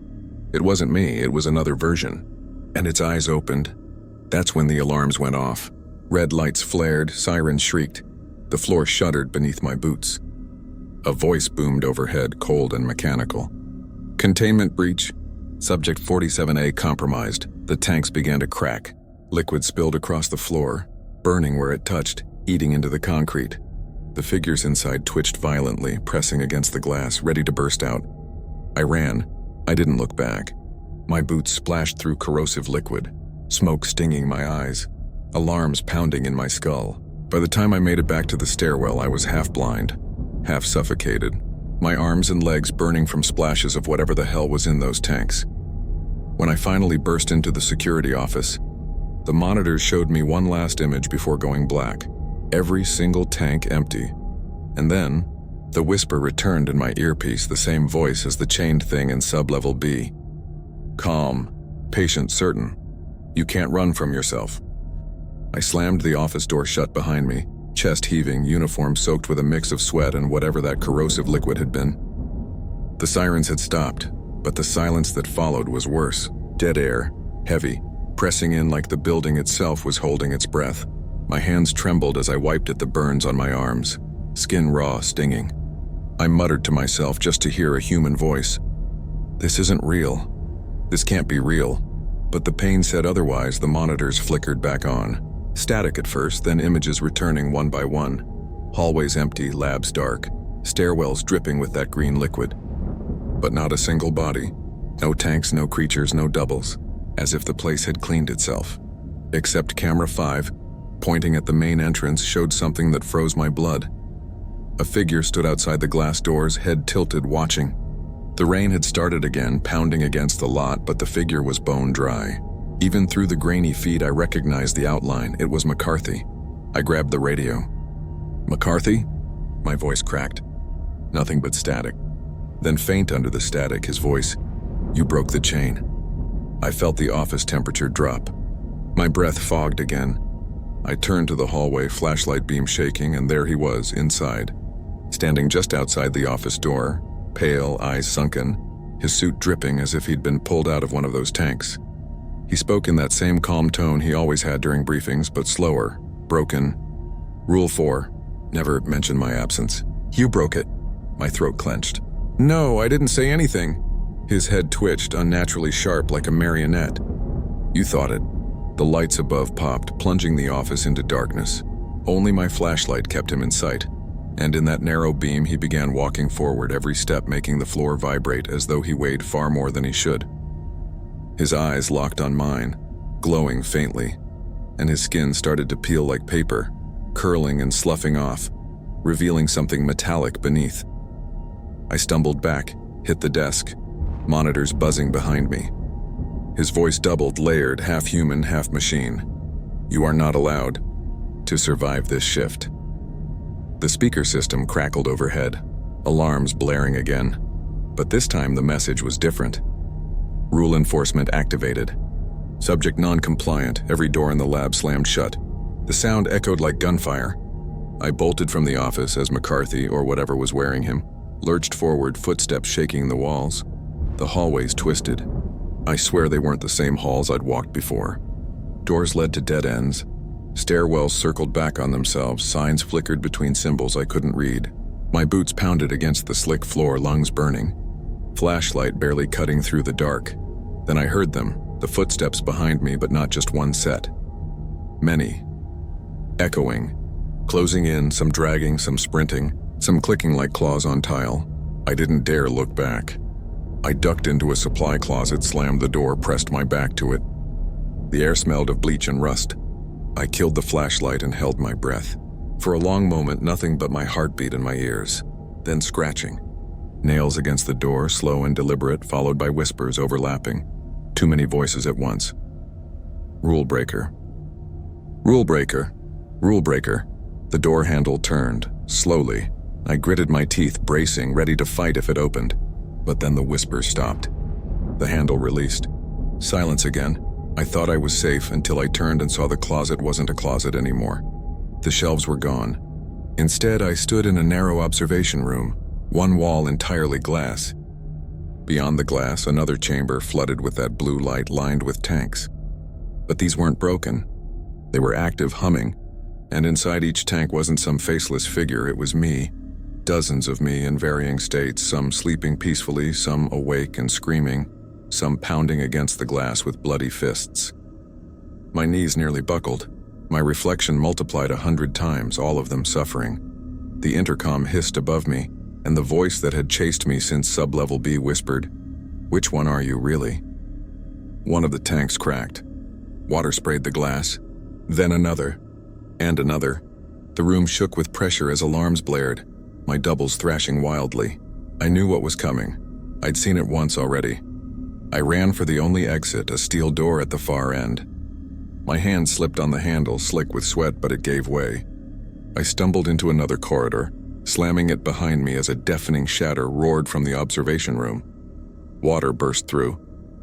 It wasn't me, it was another version. And its eyes opened. That's when the alarms went off. Red lights flared, sirens shrieked. The floor shuddered beneath my boots. A voice boomed overhead, cold and mechanical. Containment breach. Subject 47A compromised. The tanks began to crack. Liquid spilled across the floor, burning where it touched, eating into the concrete. The figures inside twitched violently, pressing against the glass, ready to burst out. I ran. I didn't look back. My boots splashed through corrosive liquid, smoke stinging my eyes, alarms pounding in my skull. By the time I made it back to the stairwell, I was half blind, half suffocated, my arms and legs burning from splashes of whatever the hell was in those tanks. When I finally burst into the security office, the monitors showed me one last image before going black. Every single tank empty. And then, the whisper returned in my earpiece, the same voice as the chained thing in sub-level B. Calm, patient, certain. You can't run from yourself. I slammed the office door shut behind me, chest heaving, uniform soaked with a mix of sweat and whatever that corrosive liquid had been. The sirens had stopped, but the silence that followed was worse. Dead air, heavy, pressing in like the building itself was holding its breath. My hands trembled as I wiped at the burns on my arms, skin raw, stinging. I muttered to myself just to hear a human voice. This isn't real. This can't be real. But the pain said otherwise. The monitors flickered back on. Static at first, then images returning one by one. Hallways empty, labs dark, stairwells dripping with that green liquid. But not a single body. No tanks, no creatures, no doubles. As if the place had cleaned itself. Except camera 5, pointing at the main entrance, showed something that froze my blood. A figure stood outside the glass doors, head tilted, watching. The rain had started again, pounding against the lot, but the figure was bone dry. Even through the grainy feed, I recognized the outline. It was McCarthy. I grabbed the radio. "McCarthy?" My voice cracked. Nothing but static. Then faint under the static, his voice. "You broke the chain." I felt the office temperature drop. My breath fogged again. I turned to the hallway, flashlight beam shaking, and there he was, inside. Standing just outside the office door, pale, eyes sunken, his suit dripping as if he'd been pulled out of one of those tanks. He spoke in that same calm tone he always had during briefings, but slower, broken. "Rule 4, never mention my absence." "You broke it." My throat clenched. "No, I didn't say anything." His head twitched, unnaturally sharp like a marionette. "You thought it." The lights above popped, plunging the office into darkness. Only my flashlight kept him in sight. And in that narrow beam, he began walking forward, every step making the floor vibrate as though he weighed far more than he should. His eyes locked on mine, glowing faintly, and his skin started to peel like paper, curling and sloughing off, revealing something metallic beneath. I stumbled back, hit the desk, monitors buzzing behind me. His voice doubled, layered, half human, half machine. "You are not allowed to survive this shift." The speaker system crackled overhead, alarms blaring again. But this time the message was different. Rule enforcement activated. Subject non-compliant, every door in the lab slammed shut. The sound echoed like gunfire. I bolted from the office as McCarthy, or whatever was wearing him, lurched forward, footsteps shaking the walls. The hallways twisted. I swear they weren't the same halls I'd walked before. Doors led to dead ends. Stairwells circled back on themselves, signs flickered between symbols I couldn't read. My boots pounded against the slick floor, lungs burning. Flashlight barely cutting through the dark. Then I heard them, the footsteps behind me, but not just one set. Many. Echoing. Closing in, some dragging, some sprinting, some clicking like claws on tile. I didn't dare look back. I ducked into a supply closet, slammed the door, pressed my back to it. The air smelled of bleach and rust. I killed the flashlight and held my breath. For a long moment, nothing but my heartbeat in my ears. Then scratching. Nails against the door, slow and deliberate, followed by whispers overlapping. Too many voices at once. "Rule breaker. Rule breaker. Rule breaker." The door handle turned, slowly, I gritted my teeth, bracing, ready to fight if it opened. But then the whisper stopped. The handle released. Silence again. I thought I was safe until I turned and saw the closet wasn't a closet anymore. The shelves were gone. Instead, I stood in a narrow observation room, one wall entirely glass. Beyond the glass, another chamber flooded with that blue light lined with tanks. But these weren't broken. They were active, humming, and inside each tank wasn't some faceless figure, it was me. Dozens of me in varying states, some sleeping peacefully, some awake and screaming, some pounding against the glass with bloody fists. My knees nearly buckled. My reflection multiplied 100 times, all of them suffering. The intercom hissed above me, and the voice that had chased me since Sub-Level B whispered, "Which one are you, really?" One of the tanks cracked. Water sprayed the glass. Then another. And another. The room shook with pressure as alarms blared, my doubles thrashing wildly. I knew what was coming. I'd seen it once already. I ran for the only exit, a steel door at the far end. My hand slipped on the handle, slick with sweat, but it gave way. I stumbled into another corridor, slamming it behind me as a deafening shatter roared from the observation room. Water burst through,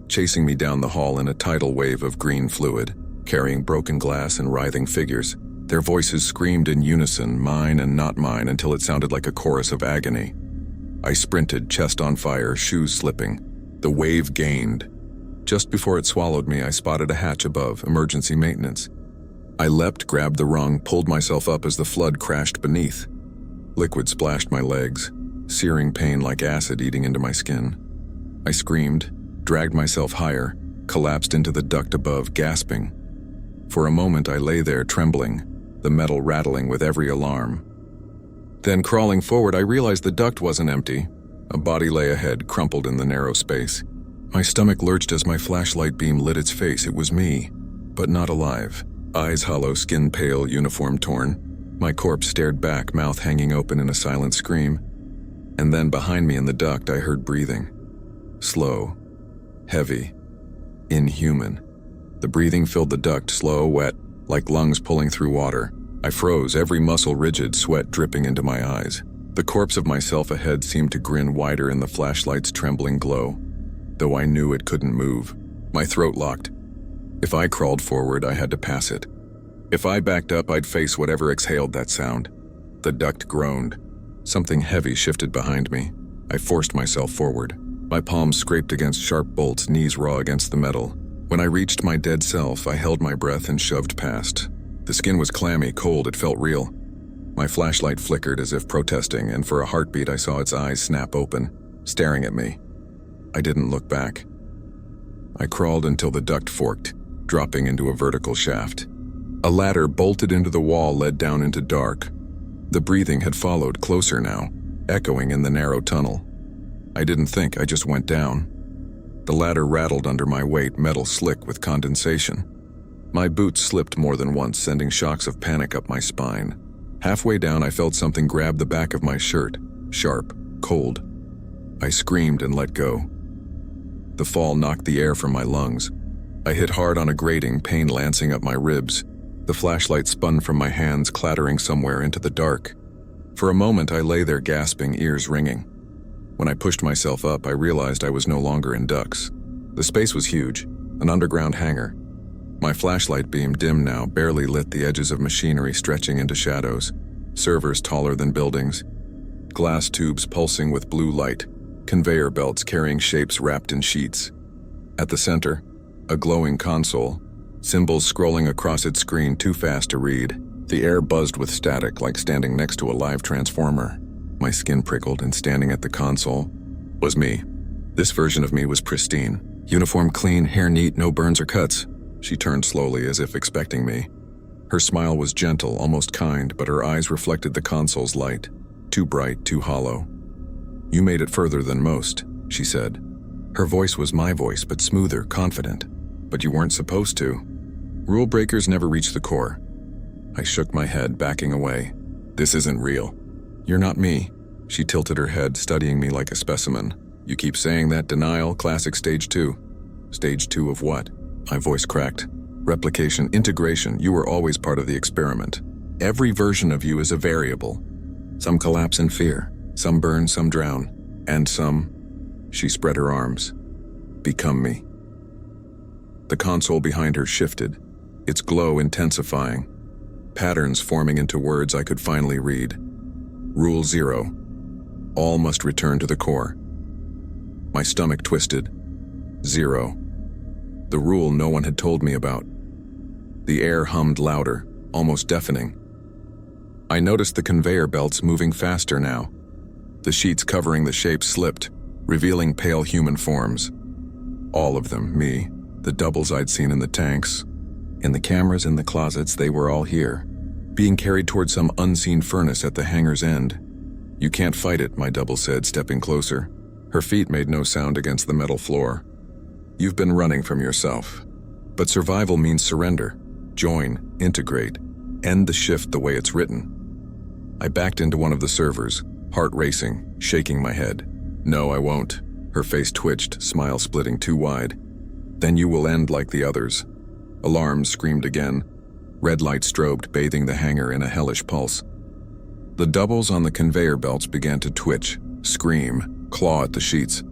chasing me down the hall in a tidal wave of green fluid, carrying broken glass and writhing figures. Their voices screamed in unison, mine and not mine, until it sounded like a chorus of agony. I sprinted, chest on fire, shoes slipping. The wave gained. Just before it swallowed me, I spotted a hatch above, emergency maintenance. I leapt, grabbed the rung, pulled myself up as the flood crashed beneath. Liquid splashed my legs, searing pain like acid eating into my skin. I screamed, dragged myself higher, collapsed into the duct above, gasping. For a moment I lay there trembling, the metal rattling with every alarm. Then, crawling forward, I realized the duct wasn't empty. A body lay ahead, crumpled in the narrow space. My stomach lurched as my flashlight beam lit its face. It was me, but not alive. Eyes hollow, skin pale, uniform torn. My corpse stared back, mouth hanging open in a silent scream. And then behind me in the duct, I heard breathing. Slow, heavy, inhuman. The breathing filled the duct, slow, wet, like lungs pulling through water. I froze, every muscle rigid, sweat dripping into my eyes. The corpse of myself ahead seemed to grin wider in the flashlight's trembling glow, though I knew it couldn't move. My throat locked. If I crawled forward, I had to pass it. If I backed up, I'd face whatever exhaled that sound. The duct groaned. Something heavy shifted behind me. I forced myself forward. My palms scraped against sharp bolts, knees raw against the metal. When I reached my dead self, I held my breath and shoved past. The skin was clammy, cold, it felt real. My flashlight flickered as if protesting, and for a heartbeat I saw its eyes snap open, staring at me. I didn't look back. I crawled until the duct forked, dropping into a vertical shaft. A ladder bolted into the wall led down into dark. The breathing had followed, closer now, echoing in the narrow tunnel. I didn't think, I just went down. The ladder rattled under my weight, metal slick with condensation. My boots slipped more than once, sending shocks of panic up my spine. Halfway down, I felt something grab the back of my shirt, sharp, cold. I screamed and let go. The fall knocked the air from my lungs. I hit hard on a grating, pain lancing up my ribs. The flashlight spun from my hands, clattering somewhere into the dark. For a moment, I lay there gasping, ears ringing. When I pushed myself up, I realized I was no longer in ducts. The space was huge, an underground hangar. My flashlight beam, dim now, barely lit the edges of machinery stretching into shadows. Servers taller than buildings. Glass tubes pulsing with blue light. Conveyor belts carrying shapes wrapped in sheets. At the center, a glowing console. Symbols scrolling across its screen too fast to read. The air buzzed with static like standing next to a live transformer. My skin prickled, and standing at the console was me. This version of me was pristine. Uniform clean, hair neat, no burns or cuts. She turned slowly as if expecting me. Her smile was gentle, almost kind, but her eyes reflected the console's light. Too bright, too hollow. "You made it further than most," she said. Her voice was my voice, but smoother, confident. "But you weren't supposed to. Rule breakers never reach the core." I shook my head, backing away. "This isn't real. You're not me." She tilted her head, studying me like a specimen. "You keep saying that. Denial, classic stage 2. Stage 2 of what?" My voice cracked. "Replication, integration. You were always part of the experiment. Every version of you is a variable. Some collapse in fear, some burn, some drown, and some, she spread her arms, become me. The console behind her shifted, its glow intensifying, patterns forming into words I could finally read. Rule 0. All must return to the core. My stomach twisted. 0. The rule no one had told me about. The air hummed louder, almost deafening. I noticed the conveyor belts moving faster now. The sheets covering the shapes slipped, revealing pale human forms. All of them, me, the doubles I'd seen in the tanks. In the cameras in the closets, they were all here, being carried toward some unseen furnace at the hangar's end. You can't fight it, my double said, stepping closer. Her feet made no sound against the metal floor. You've been running from yourself. But survival means surrender. Join, integrate, end the shift the way it's written. I backed into one of the servers, heart racing, shaking my head. No, I won't. Her face twitched, smile splitting too wide. Then you will end like the others. Alarms screamed again. Red light strobed, bathing the hangar in a hellish pulse. The doubles on the conveyor belts began to twitch, scream, claw at the sheets.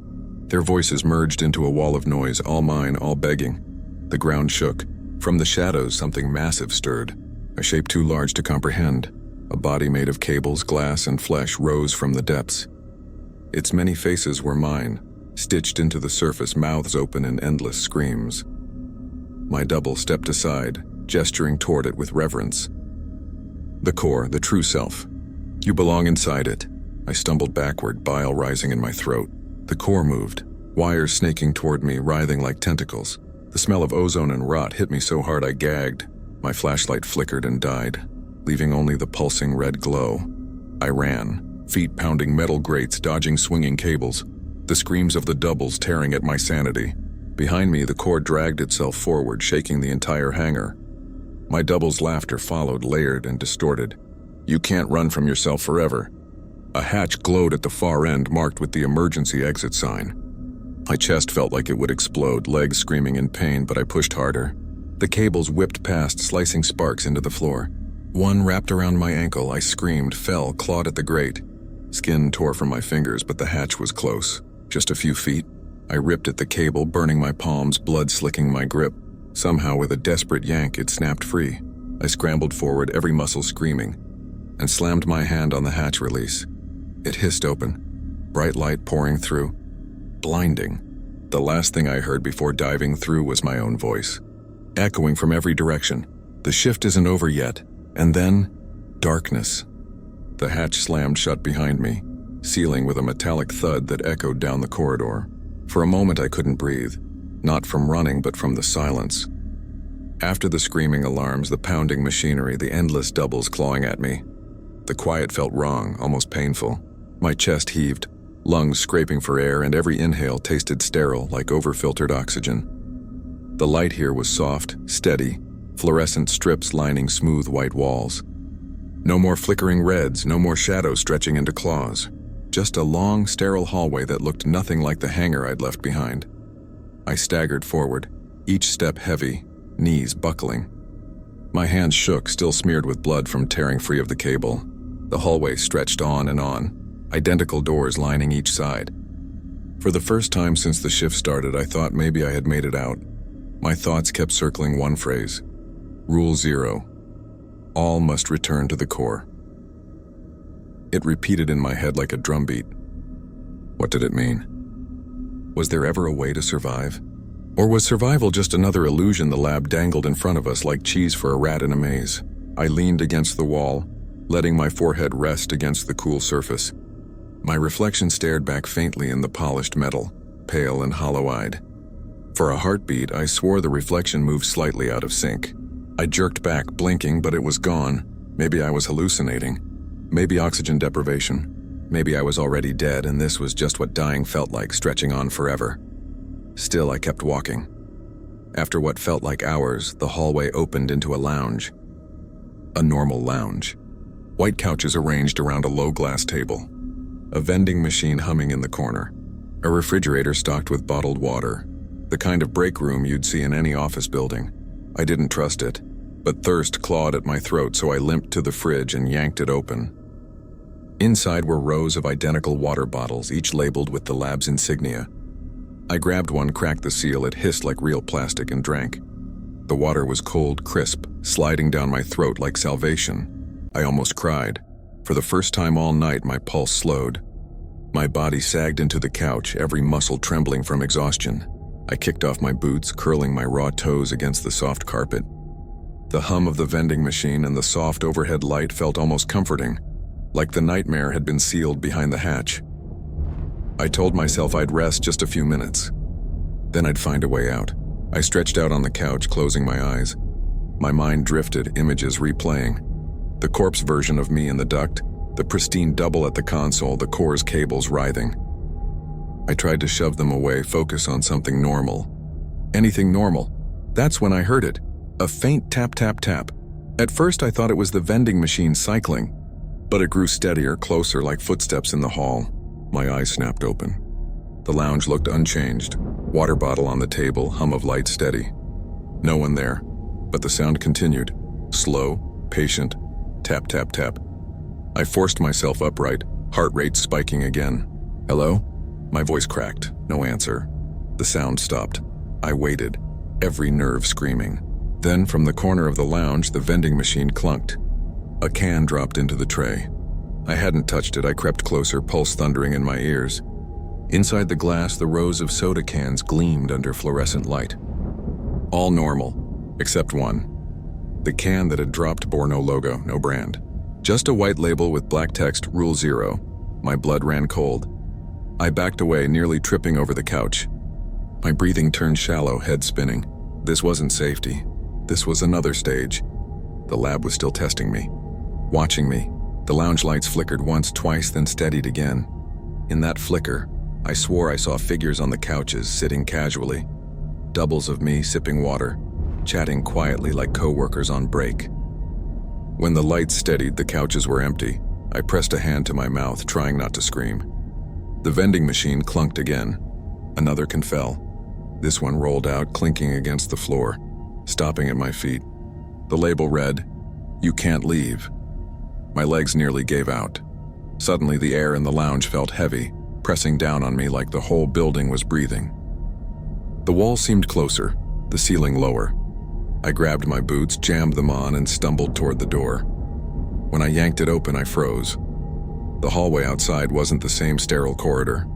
Their voices merged into a wall of noise, all mine, all begging. The ground shook. From the shadows, something massive stirred, a shape too large to comprehend. A body made of cables, glass, and flesh rose from the depths. Its many faces were mine, stitched into the surface, mouths open in endless screams. My double stepped aside, gesturing toward it with reverence. The core, the true self. You belong inside it. I stumbled backward, bile rising in my throat. The core moved, wires snaking toward me, writhing like tentacles. The smell of ozone and rot hit me so hard I gagged. My flashlight flickered and died, leaving only the pulsing red glow. I ran, feet pounding metal grates, dodging swinging cables, the screams of the doubles tearing at my sanity. Behind me, the core dragged itself forward, shaking the entire hangar. My double's laughter followed, layered and distorted. You can't run from yourself forever. A hatch glowed at the far end, marked with the emergency exit sign. My chest felt like it would explode, legs screaming in pain, but I pushed harder. The cables whipped past, slicing sparks into the floor. One wrapped around my ankle. I screamed, fell, clawed at the grate. Skin tore from my fingers, but the hatch was close. Just a few feet. I ripped at the cable, burning my palms, blood slicking my grip. Somehow, with a desperate yank, it snapped free. I scrambled forward, every muscle screaming, and slammed my hand on the hatch release. It hissed open, bright light pouring through. Blinding. The last thing I heard before diving through was my own voice, echoing from every direction. The shift isn't over yet. And then, darkness. The hatch slammed shut behind me, sealing with a metallic thud that echoed down the corridor. For a moment I couldn't breathe, not from running but from the silence. After the screaming alarms, the pounding machinery, the endless doubles clawing at me, the quiet felt wrong, almost painful. My chest heaved, lungs scraping for air, and every inhale tasted sterile, like over-filtered oxygen. The light here was soft, steady, fluorescent strips lining smooth white walls. No more flickering reds, no more shadows stretching into claws. Just a long, sterile hallway that looked nothing like the hangar I'd left behind. I staggered forward, each step heavy, knees buckling. My hands shook, still smeared with blood from tearing free of the cable. The hallway stretched on and on, identical doors lining each side. For the first time since the shift started, I thought maybe I had made it out. My thoughts kept circling one phrase. Rule 0. All must return to the core. It repeated in my head like a drumbeat. What did it mean? Was there ever a way to survive? Or was survival just another illusion the lab dangled in front of us like cheese for a rat in a maze? I leaned against the wall, letting my forehead rest against the cool surface. My reflection stared back faintly in the polished metal, pale and hollow-eyed. For a heartbeat, I swore the reflection moved slightly out of sync. I jerked back, blinking, but it was gone. Maybe I was hallucinating. Maybe oxygen deprivation. Maybe I was already dead, and this was just what dying felt like, stretching on forever. Still, I kept walking. After what felt like hours, the hallway opened into a lounge. A normal lounge. White couches arranged around a low glass table. A vending machine humming in the corner. A refrigerator stocked with bottled water. The kind of break room you'd see in any office building. I didn't trust it, but thirst clawed at my throat, so I limped to the fridge and yanked it open. Inside were rows of identical water bottles, each labeled with the lab's insignia. I grabbed one, cracked the seal, it hissed like real plastic, and drank. The water was cold, crisp, sliding down my throat like salvation. I almost cried. For the first time all night, my pulse slowed. My body sagged into the couch, every muscle trembling from exhaustion. I kicked off my boots, curling my raw toes against the soft carpet. The hum of the vending machine and the soft overhead light felt almost comforting, like the nightmare had been sealed behind the hatch. I told myself I'd rest just a few minutes. Then I'd find a way out. I stretched out on the couch, closing my eyes. My mind drifted, images replaying. The corpse version of me in the duct, the pristine double at the console, the core's cables writhing. I tried to shove them away, focus on something normal. Anything normal. That's when I heard it. A faint tap, tap, tap. At first I thought it was the vending machine cycling, but it grew steadier, closer, like footsteps in the hall. My eyes snapped open. The lounge looked unchanged. Water bottle on the table, hum of light steady. No one there, but the sound continued. Slow, patient, tap, tap, tap. I forced myself upright, heart rate spiking again. Hello? My voice cracked. No answer. The sound stopped. I waited, every nerve screaming. Then, from the corner of the lounge, the vending machine clunked. A can dropped into the tray. I hadn't touched it. I crept closer, pulse thundering in my ears. Inside the glass, the rows of soda cans gleamed under fluorescent light. All normal, except one. The can that had dropped bore no logo, no brand. Just a white label with black text, Rule 0. My blood ran cold. I backed away, nearly tripping over the couch. My breathing turned shallow, head spinning. This wasn't safety. This was another stage. The lab was still testing me, watching me. The lounge lights flickered once, twice, then steadied again. In that flicker, I swore I saw figures on the couches, sitting casually. Doubles of me sipping water, chatting quietly like co-workers on break. When the lights steadied, the couches were empty. I pressed a hand to my mouth, trying not to scream. The vending machine clunked again. Another can fell. This one rolled out, clinking against the floor, stopping at my feet. The label read, "You can't leave." My legs nearly gave out. Suddenly, the air in the lounge felt heavy, pressing down on me like the whole building was breathing. The wall seemed closer, the ceiling lower. I grabbed my boots, jammed them on, and stumbled toward the door. When I yanked it open, I froze. The hallway outside wasn't the same sterile corridor.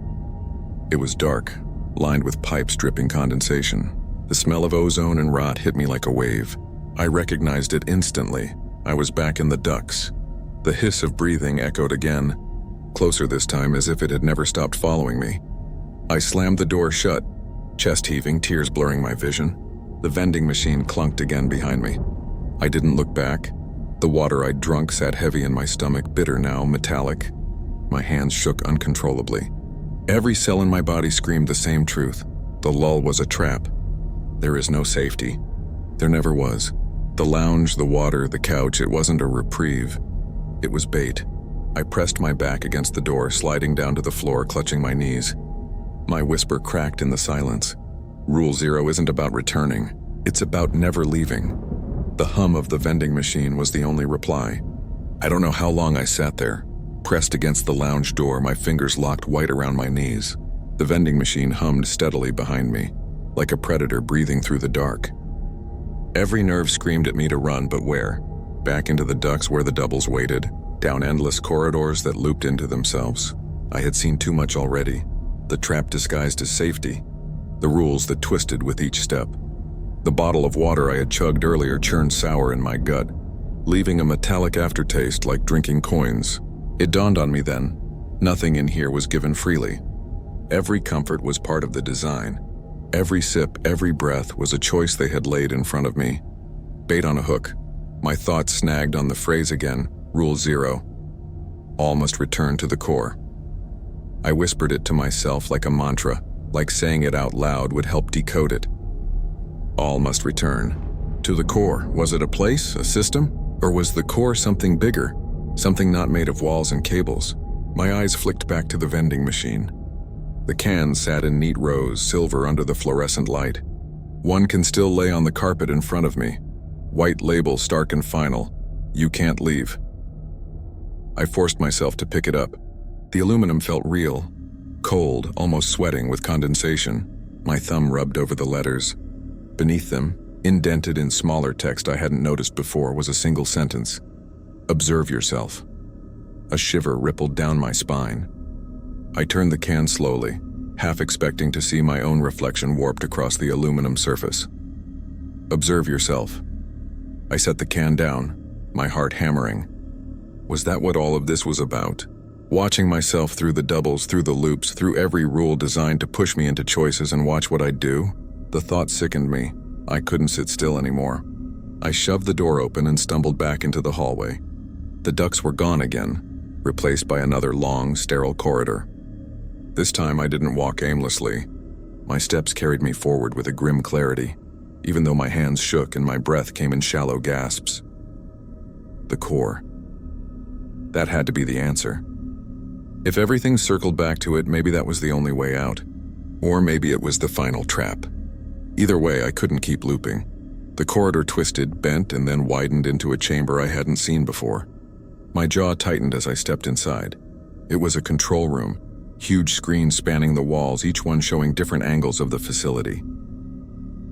It was dark, lined with pipes dripping condensation. The smell of ozone and rot hit me like a wave. I recognized it instantly. I was back in the ducts. The hiss of breathing echoed again, closer this time, as if it had never stopped following me. I slammed the door shut, chest heaving, tears blurring my vision. The vending machine clunked again behind me. I didn't look back. The water I'd drunk sat heavy in my stomach, bitter now, metallic. My hands shook uncontrollably. Every cell in my body screamed the same truth. The lull was a trap. There is no safety. There never was. The lounge, the water, the couch, it wasn't a reprieve. It was bait. I pressed my back against the door, sliding down to the floor, clutching my knees. My whisper cracked in the silence. Rule 0 isn't about returning. It's about never leaving. The hum of the vending machine was the only reply. I don't know how long I sat there, pressed against the lounge door, my fingers locked white around my knees. The vending machine hummed steadily behind me, like a predator breathing through the dark. Every nerve screamed at me to run, but where? Back into the ducts where the doubles waited, down endless corridors that looped into themselves. I had seen too much already. The trap disguised as safety, the rules that twisted with each step. The bottle of water I had chugged earlier churned sour in my gut, leaving a metallic aftertaste like drinking coins. It dawned on me then, nothing in here was given freely. Every comfort was part of the design. Every sip, every breath was a choice they had laid in front of me. Bait on a hook. My thoughts snagged on the phrase again, Rule 0. All must return to the core. I whispered it to myself like a mantra, like saying it out loud would help decode it. All must return. To the core. Was it a place, a system? Or was the core something bigger? Something not made of walls and cables? My eyes flicked back to the vending machine. The cans sat in neat rows, silver under the fluorescent light. One can still lay on the carpet in front of me. White label, stark and final. You can't leave. I forced myself to pick it up. The aluminum felt real, cold, almost sweating with condensation. My thumb rubbed over the letters. Beneath them, indented in smaller text I hadn't noticed before, was a single sentence. Observe yourself. A shiver rippled down my spine. I turned the can slowly, half expecting to see my own reflection warped across the aluminum surface. Observe yourself. I set the can down, my heart hammering. Was that what all of this was about? Watching myself through the doubles, through the loops, through every rule designed to push me into choices and watch what I'd do? The thought sickened me. I couldn't sit still anymore. I shoved the door open and stumbled back into the hallway. The ducks were gone again, replaced by another long, sterile corridor. This time I didn't walk aimlessly. My steps carried me forward with a grim clarity, even though my hands shook and my breath came in shallow gasps. The core. That had to be the answer. If everything circled back to it, maybe that was the only way out. Or maybe it was the final trap. Either way, I couldn't keep looping. The corridor twisted, bent, and then widened into a chamber I hadn't seen before. My jaw tightened as I stepped inside. It was a control room, huge screens spanning the walls, each one showing different angles of the facility.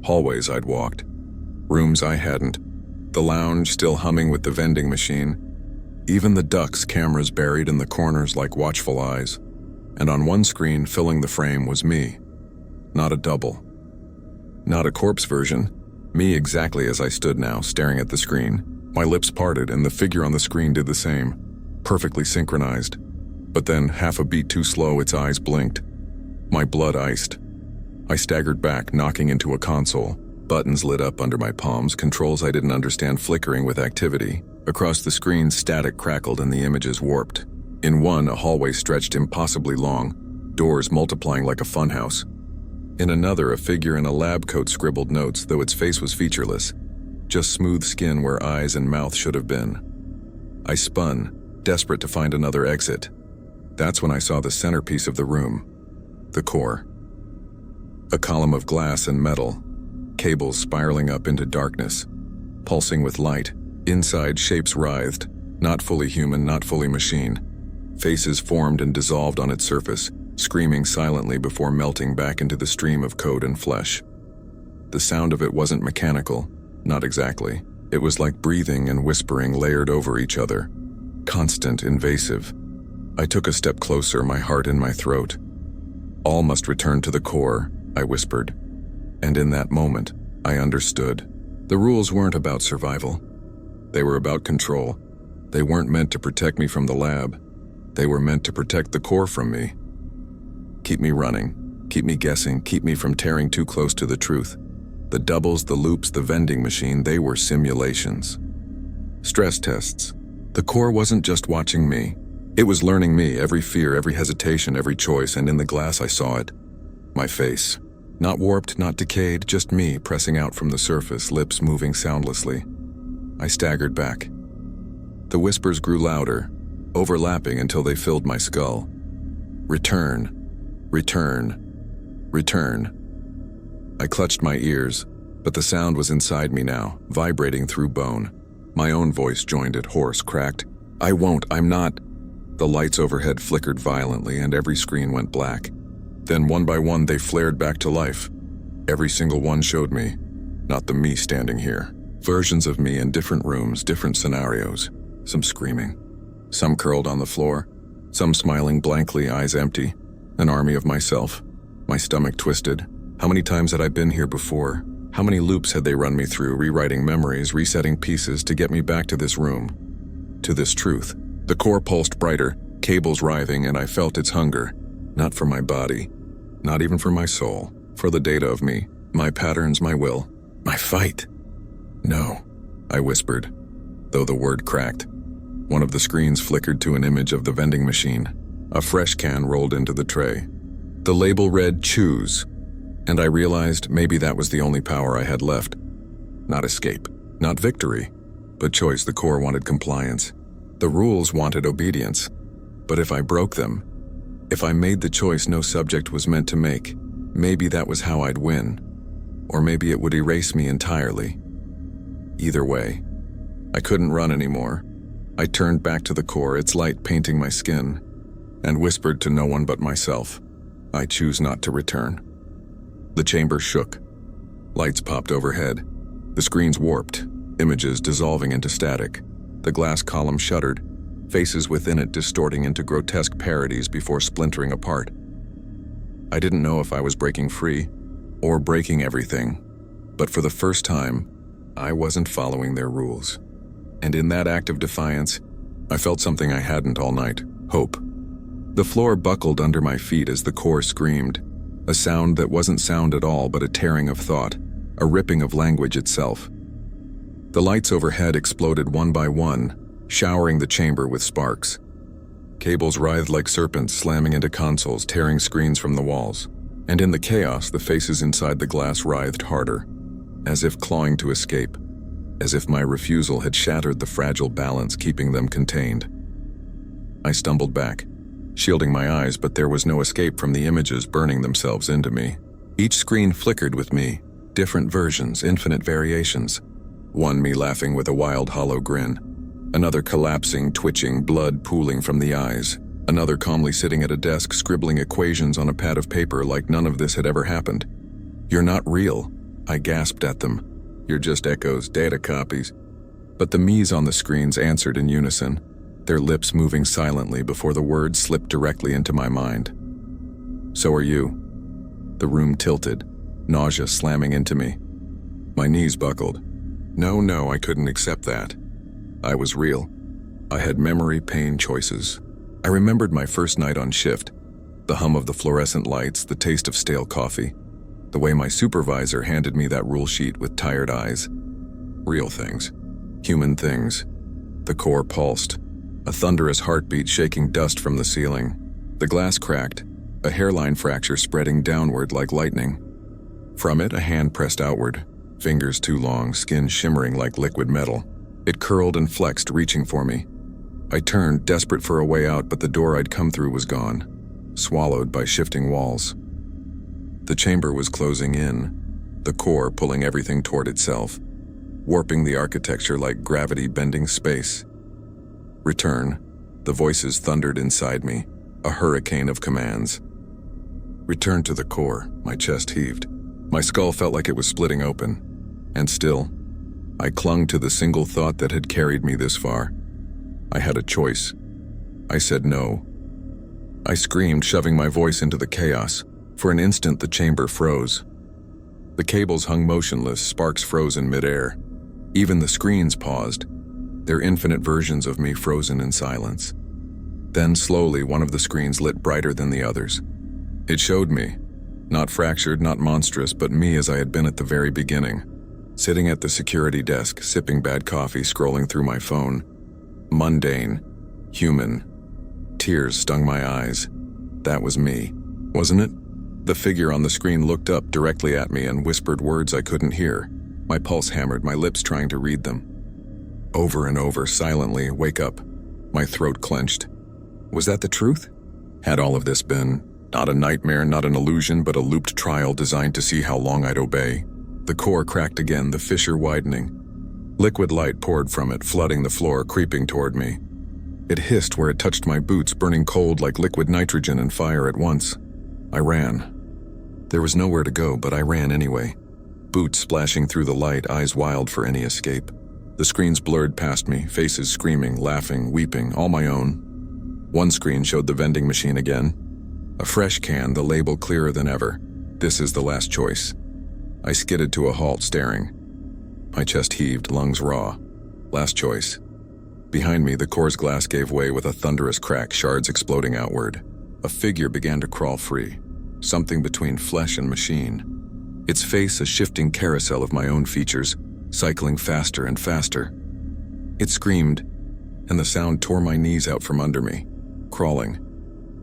Hallways I'd walked, rooms I hadn't, the lounge still humming with the vending machine, even the ducks' cameras buried in the corners like watchful eyes, and on one screen filling the frame was me. Not a double. Not a corpse version. Me exactly as I stood now, staring at the screen. My lips parted and the figure on the screen did the same, perfectly synchronized. But then, half a beat too slow, its eyes blinked. My blood iced. I staggered back, knocking into a console. Buttons lit up under my palms, controls I didn't understand flickering with activity. Across the screen, static crackled and the images warped. In one, a hallway stretched impossibly long, doors multiplying like a funhouse. In another, a figure in a lab coat scribbled notes, though its face was featureless. Just smooth skin where eyes and mouth should have been. I spun, desperate to find another exit. That's when I saw the centerpiece of the room, the core. A column of glass and metal, cables spiraling up into darkness, pulsing with light. Inside, shapes writhed, not fully human, not fully machine. Faces formed and dissolved on its surface, screaming silently before melting back into the stream of code and flesh. The sound of it wasn't mechanical, not exactly. It was like breathing and whispering layered over each other, constant, invasive. I took a step closer, my heart in my throat. All must return to the core, I whispered. And in that moment, I understood. The rules weren't about survival. They were about control. They weren't meant to protect me from the lab. They were meant to protect the core from me. Keep me running, keep me guessing, keep me from tearing too close to the truth. The doubles, the loops, the vending machine, they were simulations. Stress tests. The core wasn't just watching me. It was learning me, every fear, every hesitation, every choice, and in the glass I saw it. My face. Not warped, not decayed, just me pressing out from the surface, lips moving soundlessly. I staggered back. The whispers grew louder, overlapping until they filled my skull. Return. Return. Return. I clutched my ears, but the sound was inside me now, vibrating through bone. My own voice joined it, hoarse, cracked. I won't, I'm not. The lights overhead flickered violently and every screen went black. Then one by one they flared back to life. Every single one showed me, not the me standing here. Versions of me in different rooms, different scenarios. Some screaming. Some curled on the floor. Some smiling blankly, eyes empty. An army of myself. My stomach twisted. How many times had I been here before? How many loops had they run me through, rewriting memories, resetting pieces to get me back to this room? To this truth. The core pulsed brighter, cables writhing, and I felt its hunger. Not for my body. Not even for my soul. For the data of me. My patterns, my will. My fight. No, I whispered, though the word cracked. One of the screens flickered to an image of the vending machine. A fresh can rolled into the tray. The label read, "Choose," and I realized maybe that was the only power I had left. Not escape, not victory, but choice. The core wanted compliance. The rules wanted obedience. But if I broke them, if I made the choice no subject was meant to make, maybe that was how I'd win. Or maybe it would erase me entirely. Either way, I couldn't run anymore. I turned back to the core, its light painting my skin, and whispered to no one but myself, "I choose not to return." The chamber shook. Lights popped overhead. The screens warped, images dissolving into static. The glass column shuddered, faces within it distorting into grotesque parodies before splintering apart. I didn't know if I was breaking free or breaking everything, but for the first time, I wasn't following their rules. And in that act of defiance, I felt something I hadn't all night: hope. The floor buckled under my feet as the core screamed, a sound that wasn't sound at all but a tearing of thought, a ripping of language itself. The lights overhead exploded one by one, showering the chamber with sparks. Cables writhed like serpents, slamming into consoles, tearing screens from the walls. And in the chaos, the faces inside the glass writhed harder, as if clawing to escape, as if my refusal had shattered the fragile balance keeping them contained. I stumbled back, shielding my eyes, but there was no escape from the images burning themselves into me. Each screen flickered with me, different versions, infinite variations. One me laughing with a wild, hollow grin. Another collapsing, twitching, blood pooling from the eyes. Another calmly sitting at a desk scribbling equations on a pad of paper like none of this had ever happened. "You're not real," I gasped at them. "You're just echoes, data copies." But the me's on the screens answered in unison, their lips moving silently before the words slipped directly into my mind. "So are you." The room tilted, nausea slamming into me. My knees buckled. No, I couldn't accept that. I was real. I had memory, pain, choices. I remembered my first night on shift, the hum of the fluorescent lights, the taste of stale coffee, the way my supervisor handed me that rule sheet with tired eyes. Real things. Human things. The core pulsed, a thunderous heartbeat shaking dust from the ceiling. The glass cracked, a hairline fracture spreading downward like lightning. From it, a hand pressed outward, fingers too long, skin shimmering like liquid metal. It curled and flexed, reaching for me. I turned, desperate for a way out, but the door I'd come through was gone, swallowed by shifting walls. The chamber was closing in, the core pulling everything toward itself, warping the architecture like gravity bending space. "Return," the voices thundered inside me, a hurricane of commands. "Return to the core," my chest heaved. My skull felt like it was splitting open. And still, I clung to the single thought that had carried me this far. I had a choice. I said no. I screamed, shoving my voice into the chaos. For an instant, the chamber froze. The cables hung motionless, sparks froze in midair. Even the screens paused, their infinite versions of me frozen in silence. Then, slowly, one of the screens lit brighter than the others. It showed me, not fractured, not monstrous, but me as I had been at the very beginning. Sitting at the security desk, sipping bad coffee, scrolling through my phone. Mundane. Human. Tears stung my eyes. That was me, wasn't it? The figure on the screen looked up directly at me and whispered words I couldn't hear. My pulse hammered, my lips trying to read them. Over and over, silently, "Wake up." My throat clenched. Was that the truth? Had all of this been not a nightmare, not an illusion, but a looped trial designed to see how long I'd obey? The core cracked again, the fissure widening. Liquid light poured from it, flooding the floor, creeping toward me. It hissed where it touched my boots, burning cold like liquid nitrogen and fire at once. I ran. There was nowhere to go, but I ran anyway. Boots splashing through the light, eyes wild for any escape. The screens blurred past me, faces screaming, laughing, weeping, all my own. One screen showed the vending machine again. A fresh can, the label clearer than ever. "This is the last choice." I skidded to a halt, staring. My chest heaved, lungs raw. Last choice. Behind me, the core's glass gave way with a thunderous crack, shards exploding outward. A figure began to crawl free, something between flesh and machine. Its face a shifting carousel of my own features, cycling faster and faster. It screamed, and the sound tore my knees out from under me. Crawling.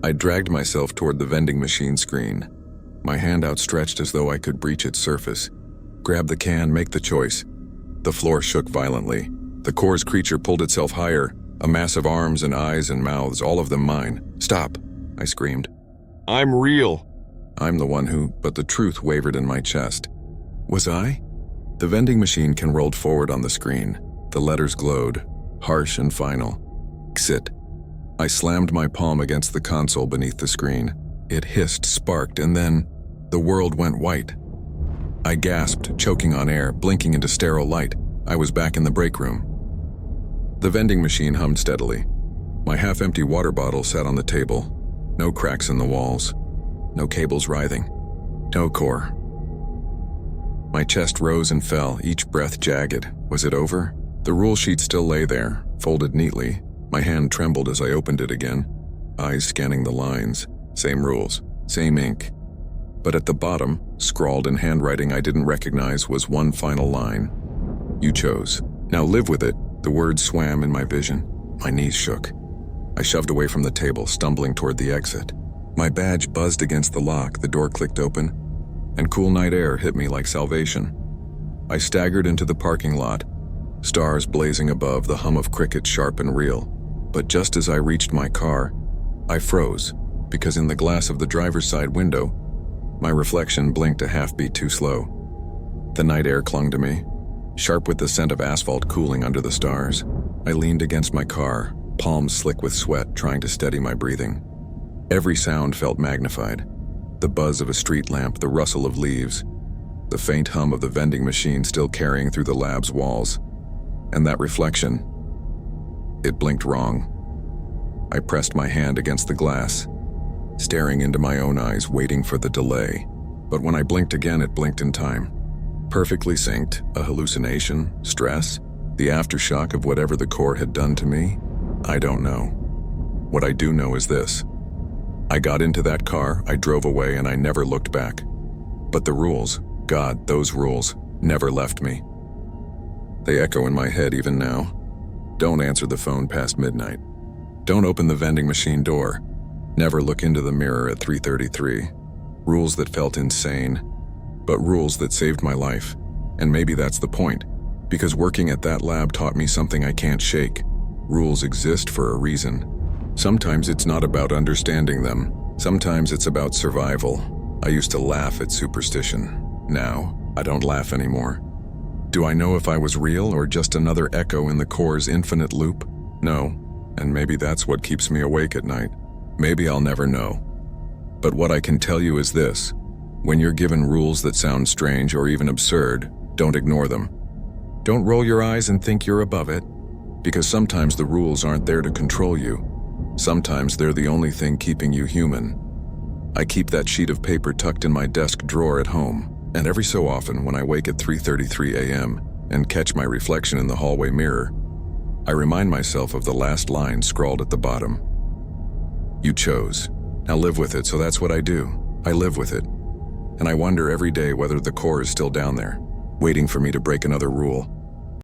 I dragged myself toward the vending machine screen, my hand outstretched as though I could breach its surface. Grab the can, make the choice. The floor shook violently. The core's creature pulled itself higher, a mass of arms and eyes and mouths, all of them mine. "Stop," I screamed. "I'm real." I'm the one who, but the truth wavered in my chest. Was I? The vending machine can rolled forward on the screen. The letters glowed, harsh and final. Exit. I slammed my palm against the console beneath the screen. It hissed, sparked, and then the world went white. I gasped, choking on air, blinking into sterile light. I was back in the break room. The vending machine hummed steadily. My half-empty water bottle sat on the table. No cracks in the walls. No cables writhing. No core. My chest rose and fell, each breath jagged. Was it over? The rule sheet still lay there, folded neatly. My hand trembled as I opened it again, eyes scanning the lines. Same rules, same ink. But at the bottom, scrawled in handwriting I didn't recognize, was one final line. You chose. Now live with it. The words swam in my vision. My knees shook. I shoved away from the table, stumbling toward the exit. My badge buzzed against the lock, the door clicked open, and cool night air hit me like salvation. I staggered into the parking lot, stars blazing above, the hum of crickets sharp and real. But just as I reached my car, I froze, because in the glass of the driver's side window, my reflection blinked a half-beat too slow. The night air clung to me, sharp with the scent of asphalt cooling under the stars. I leaned against my car, palms slick with sweat, trying to steady my breathing. Every sound felt magnified. The buzz of a street lamp, the rustle of leaves, the faint hum of the vending machine still carrying through the lab's walls. And that reflection, it blinked wrong. I pressed my hand against the glass, staring into my own eyes, waiting for the delay. But when I blinked again, it blinked in time. Perfectly synced, a hallucination, stress, the aftershock of whatever the core had done to me? I don't know. What I do know is this. I got into that car, I drove away, and I never looked back. But the rules, God, those rules, never left me. They echo in my head even now. Don't answer the phone past midnight. Don't open the vending machine door. Never look into the mirror at 3:33. Rules that felt insane, but rules that saved my life. And maybe that's the point, because working at that lab taught me something I can't shake. Rules exist for a reason. Sometimes it's not about understanding them. Sometimes it's about survival. I used to laugh at superstition. Now, I don't laugh anymore. Do I know if I was real or just another echo in the core's infinite loop? No, and maybe that's what keeps me awake at night. Maybe I'll never know. But what I can tell you is this. When you're given rules that sound strange or even absurd, don't ignore them. Don't roll your eyes and think you're above it, because sometimes the rules aren't there to control you. Sometimes they're the only thing keeping you human. I keep that sheet of paper tucked in my desk drawer at home, and every so often when I wake at 3:33 a.m. and catch my reflection in the hallway mirror, I remind myself of the last line scrawled at the bottom. You chose. Now live with it, so that's what I do. I live with it. And I wonder every day whether the core is still down there, waiting for me to break another rule.